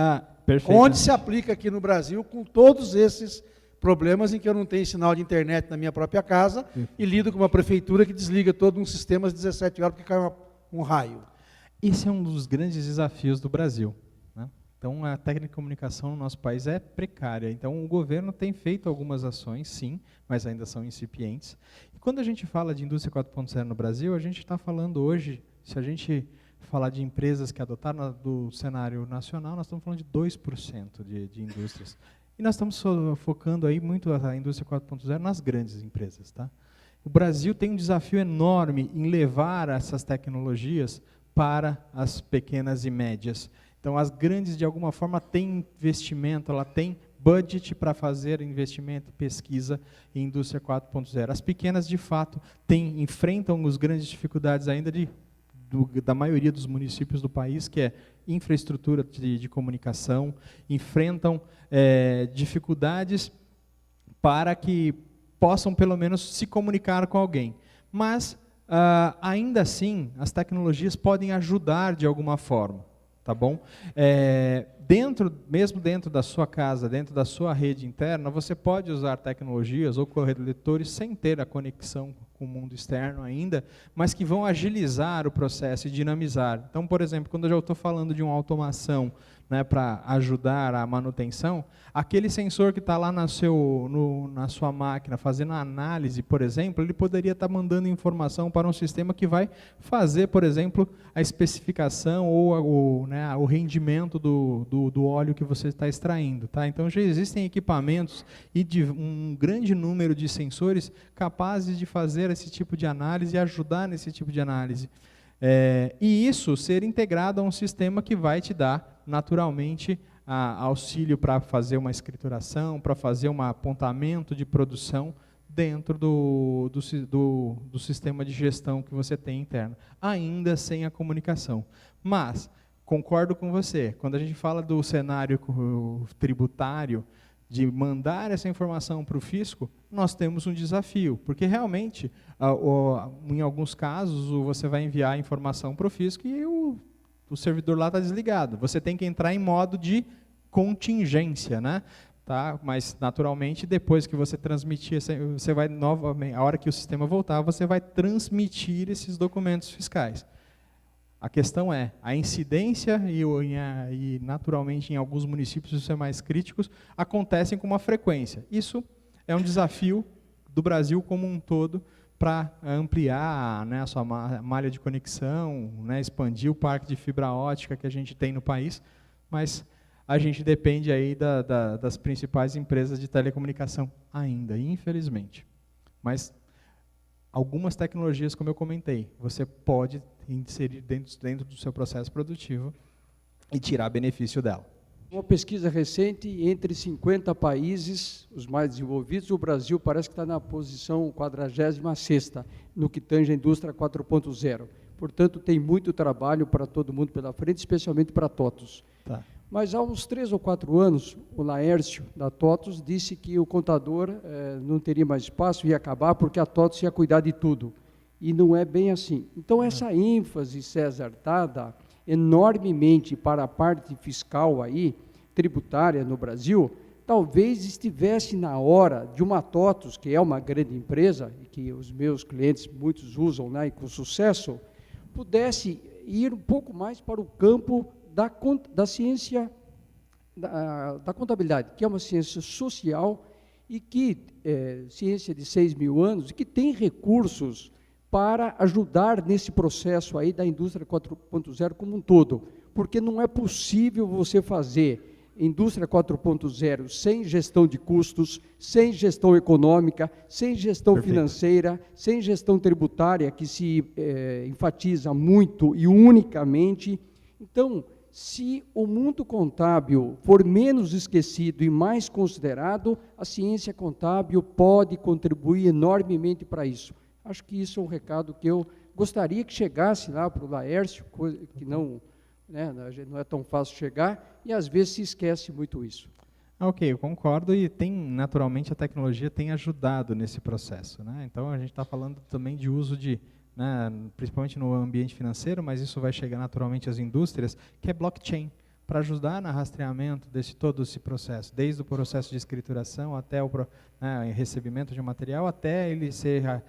onde se aplica aqui no Brasil com todos esses problemas em que eu não tenho sinal de internet na minha própria casa e lido com uma prefeitura que desliga todo um sistema às 17 horas porque cai um raio. Esse é um dos grandes desafios do Brasil. Então, a técnica de comunicação no nosso país é precária. Então, o governo tem feito algumas ações, sim, mas ainda são incipientes. E quando a gente fala de indústria 4.0 no Brasil, a gente está falando hoje, se a gente falar de empresas que adotaram do cenário nacional, nós estamos falando de 2% de indústrias. E nós estamos focando aí muito a indústria 4.0 nas grandes empresas. Tá? O Brasil tem um desafio enorme em levar essas tecnologias para as pequenas e médias. Então, as grandes, de alguma forma, têm investimento, ela tem budget para fazer investimento, pesquisa em indústria 4.0. As pequenas, de fato, enfrentam as grandes dificuldades ainda da maioria dos municípios do país, que é infraestrutura de comunicação, enfrentam dificuldades para que possam, pelo menos, se comunicar com alguém. Mas, ainda assim, as tecnologias podem ajudar de alguma forma. Tá bom? Mesmo dentro da sua casa, dentro da sua rede interna, você pode usar tecnologias ou correletores sem ter a conexão com o mundo externo ainda, mas que vão agilizar o processo e dinamizar. Então, por exemplo, quando eu já estou falando de uma automação né, para ajudar a manutenção, aquele sensor que está lá na sua máquina fazendo a análise, por exemplo, ele poderia estar mandando informação para um sistema que vai fazer, por exemplo, a especificação ou o rendimento do óleo que você está extraindo. Tá? Então já existem equipamentos e um grande número de sensores capazes de fazer esse tipo de análise e ajudar nesse tipo de análise. E isso ser integrado a um sistema que vai te dar, naturalmente, auxílio para fazer uma escrituração, para fazer um apontamento de produção dentro do sistema de gestão que você tem interno, ainda sem a comunicação. Mas, concordo com você, quando a gente fala do cenário tributário, de mandar essa informação para o fisco, nós temos um desafio, porque realmente, em alguns casos, você vai enviar a informação para o fisco e o servidor lá está desligado. Você tem que entrar em modo de contingência, né? Tá? Mas, naturalmente, depois que você transmitir, você vai novamente, a hora que o sistema voltar, você vai transmitir esses documentos fiscais. A questão é, a incidência e naturalmente, em alguns municípios, isso é mais críticos, acontecem com uma frequência. Isso é um desafio do Brasil como um todo para ampliar, né, a sua malha de conexão, né, expandir o parque de fibra ótica que a gente tem no país, mas a gente depende aí das principais empresas de telecomunicação ainda, infelizmente. Mas algumas tecnologias, como eu comentei, você pode inserir dentro do seu processo produtivo e tirar benefício dela. Uma pesquisa recente, entre 50 países, os mais desenvolvidos, o Brasil parece que está na posição 46ª, no que tange a indústria 4.0. Portanto, tem muito trabalho para todo mundo pela frente, especialmente para a TOTUS. Tá. Mas há uns 3 ou 4 anos, o Laércio, da TOTUS, disse que o contador não teria mais espaço, ia acabar, porque a TOTUS ia cuidar de tudo. E não é bem assim. Então, essa ênfase, César, dada enormemente para a parte fiscal aí, tributária no Brasil, talvez estivesse na hora de uma TOTUS, que é uma grande empresa, e que os meus clientes, muitos usam, né, e com sucesso, pudesse ir um pouco mais para o campo da ciência, da contabilidade, que é uma ciência social e que, ciência de 6.000 anos, e que tem recursos para ajudar nesse processo aí da indústria 4.0 como um todo, porque não é possível você fazer indústria 4.0 sem gestão de custos, sem gestão econômica, sem gestão financeira, sem gestão tributária, que se enfatiza muito e unicamente. Então, se o mundo contábil for menos esquecido e mais considerado, a ciência contábil pode contribuir enormemente para isso. Acho que isso é um recado que eu gostaria que chegasse lá para o Laércio, coisa que não é tão fácil chegar, e às vezes se esquece muito isso. Ok, eu concordo, e naturalmente a tecnologia tem ajudado nesse processo, né? Então a gente está falando também de uso de, né, principalmente no ambiente financeiro, mas isso vai chegar naturalmente às indústrias, que é blockchain, para ajudar no rastreamento todo esse processo, desde o processo de escrituração até o recebimento de um material, até ele ser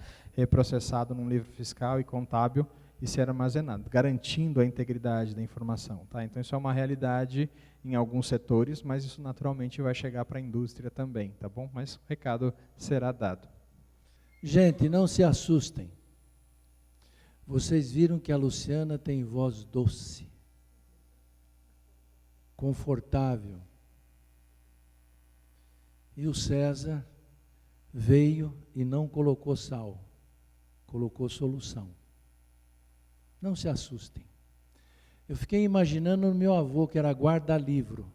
processado num livro fiscal e contábil e ser armazenado, garantindo a integridade da informação. Tá? Então, isso é uma realidade em alguns setores, mas isso naturalmente vai chegar para a indústria também, tá bom? Mas o recado será dado. Gente, não se assustem. Vocês viram que a Luciana tem voz doce, confortável. E o César veio e não colocou sal, colocou solução. Não se assustem. Eu fiquei imaginando o meu avô, que era guarda-livro.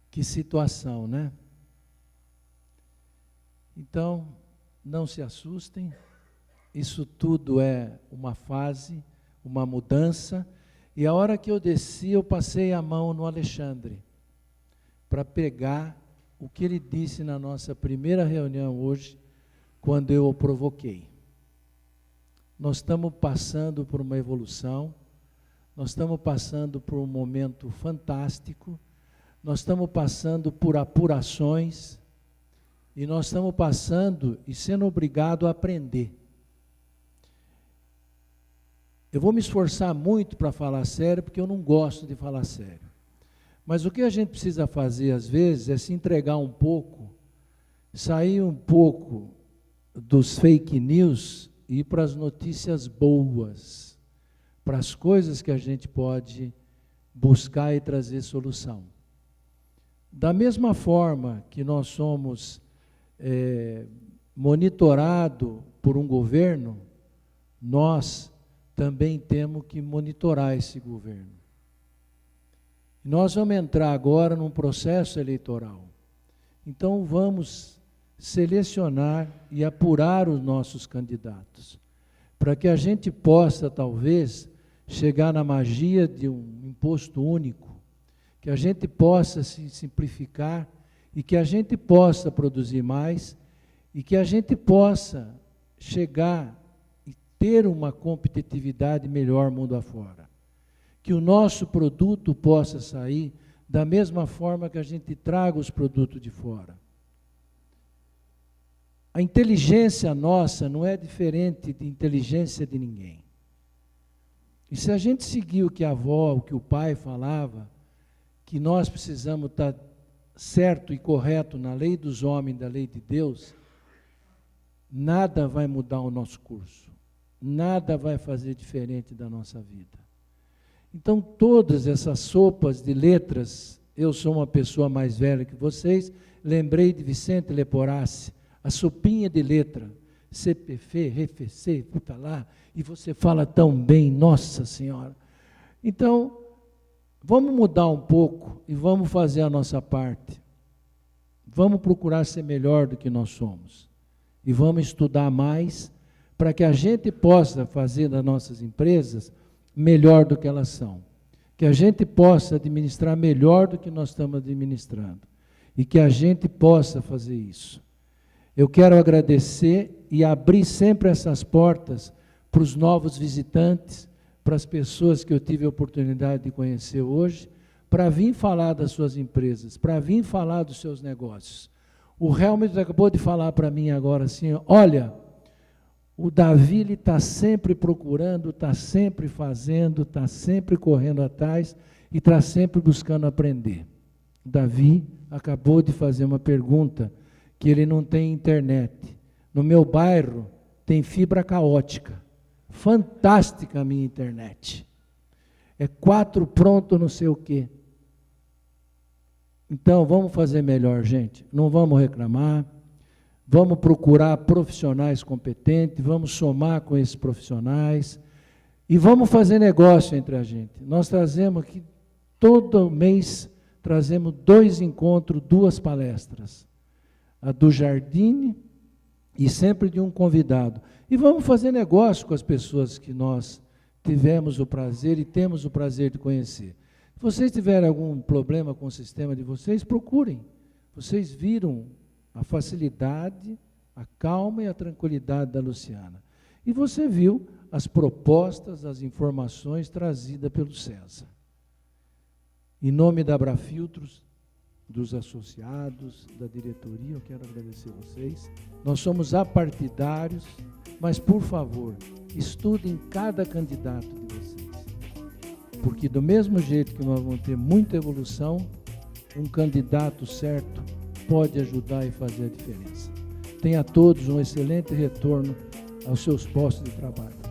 Que situação, né? Então, não se assustem. Isso tudo é uma fase, uma mudança. E a hora que eu desci, eu passei a mão no Alexandre, para pegar o que ele disse na nossa primeira reunião hoje, quando eu o provoquei. Nós estamos passando por uma evolução, nós estamos passando por um momento fantástico, nós estamos passando por apurações, e nós estamos passando e sendo obrigado a aprender. Eu vou me esforçar muito para falar sério, porque eu não gosto de falar sério. Mas o que a gente precisa fazer, às vezes, é se entregar um pouco, sair um pouco dos fake news e ir para as notícias boas, para as coisas que a gente pode buscar e trazer solução. Da mesma forma que nós somos monitorados por um governo, nós também temos que monitorar esse governo. Nós vamos entrar agora num processo eleitoral. Então vamos selecionar e apurar os nossos candidatos, para que a gente possa, talvez, chegar na magia de um imposto único, que a gente possa se simplificar e que a gente possa produzir mais e que a gente possa chegar e ter uma competitividade melhor mundo afora. Que o nosso produto possa sair da mesma forma que a gente traga os produtos de fora. A inteligência nossa não é diferente de inteligência de ninguém. E se a gente seguir o que a avó, o que o pai falava, que nós precisamos estar certo e correto na lei dos homens, da lei de Deus, nada vai mudar o nosso curso, nada vai fazer diferente da nossa vida. Então, todas essas sopas de letras, eu sou uma pessoa mais velha que vocês, lembrei de Vicente Leporassi, a sopinha de letra, CPF, RFC, puta lá, e você fala tão bem, nossa senhora. Então, vamos mudar um pouco e vamos fazer a nossa parte. Vamos procurar ser melhor do que nós somos. E vamos estudar mais para que a gente possa fazer das nossas empresas melhor do que elas são. Que a gente possa administrar melhor do que nós estamos administrando. E que a gente possa fazer isso. Eu quero agradecer e abrir sempre essas portas para os novos visitantes, para as pessoas que eu tive a oportunidade de conhecer hoje, para vir falar das suas empresas, para vir falar dos seus negócios. O Helmut acabou de falar para mim agora assim, olha, o Davi está sempre procurando, está sempre fazendo, está sempre correndo atrás e está sempre buscando aprender. O Davi acabou de fazer uma pergunta, que ele não tem internet. No meu bairro tem fibra caótica. Fantástica a minha internet. É 4 pronto não sei o quê. Então, vamos fazer melhor, gente. Não vamos reclamar. Vamos procurar profissionais competentes, vamos somar com esses profissionais e vamos fazer negócio entre a gente. Nós trazemos aqui, todo mês, trazemos 2 encontros, 2 palestras. A do Jardine e sempre de um convidado. E vamos fazer negócio com as pessoas que nós tivemos o prazer e temos o prazer de conhecer. Se vocês tiverem algum problema com o sistema de vocês, procurem. Vocês viram a facilidade, a calma e a tranquilidade da Luciana. E você viu as propostas, as informações trazidas pelo César. Em nome da Abrafiltros, dos associados, da diretoria, eu quero agradecer a vocês. Nós somos apartidários, mas, por favor, estudem cada candidato de vocês. Porque, do mesmo jeito que nós vamos ter muita evolução, um candidato certo pode ajudar e fazer a diferença. Tenha a todos um excelente retorno aos seus postos de trabalho.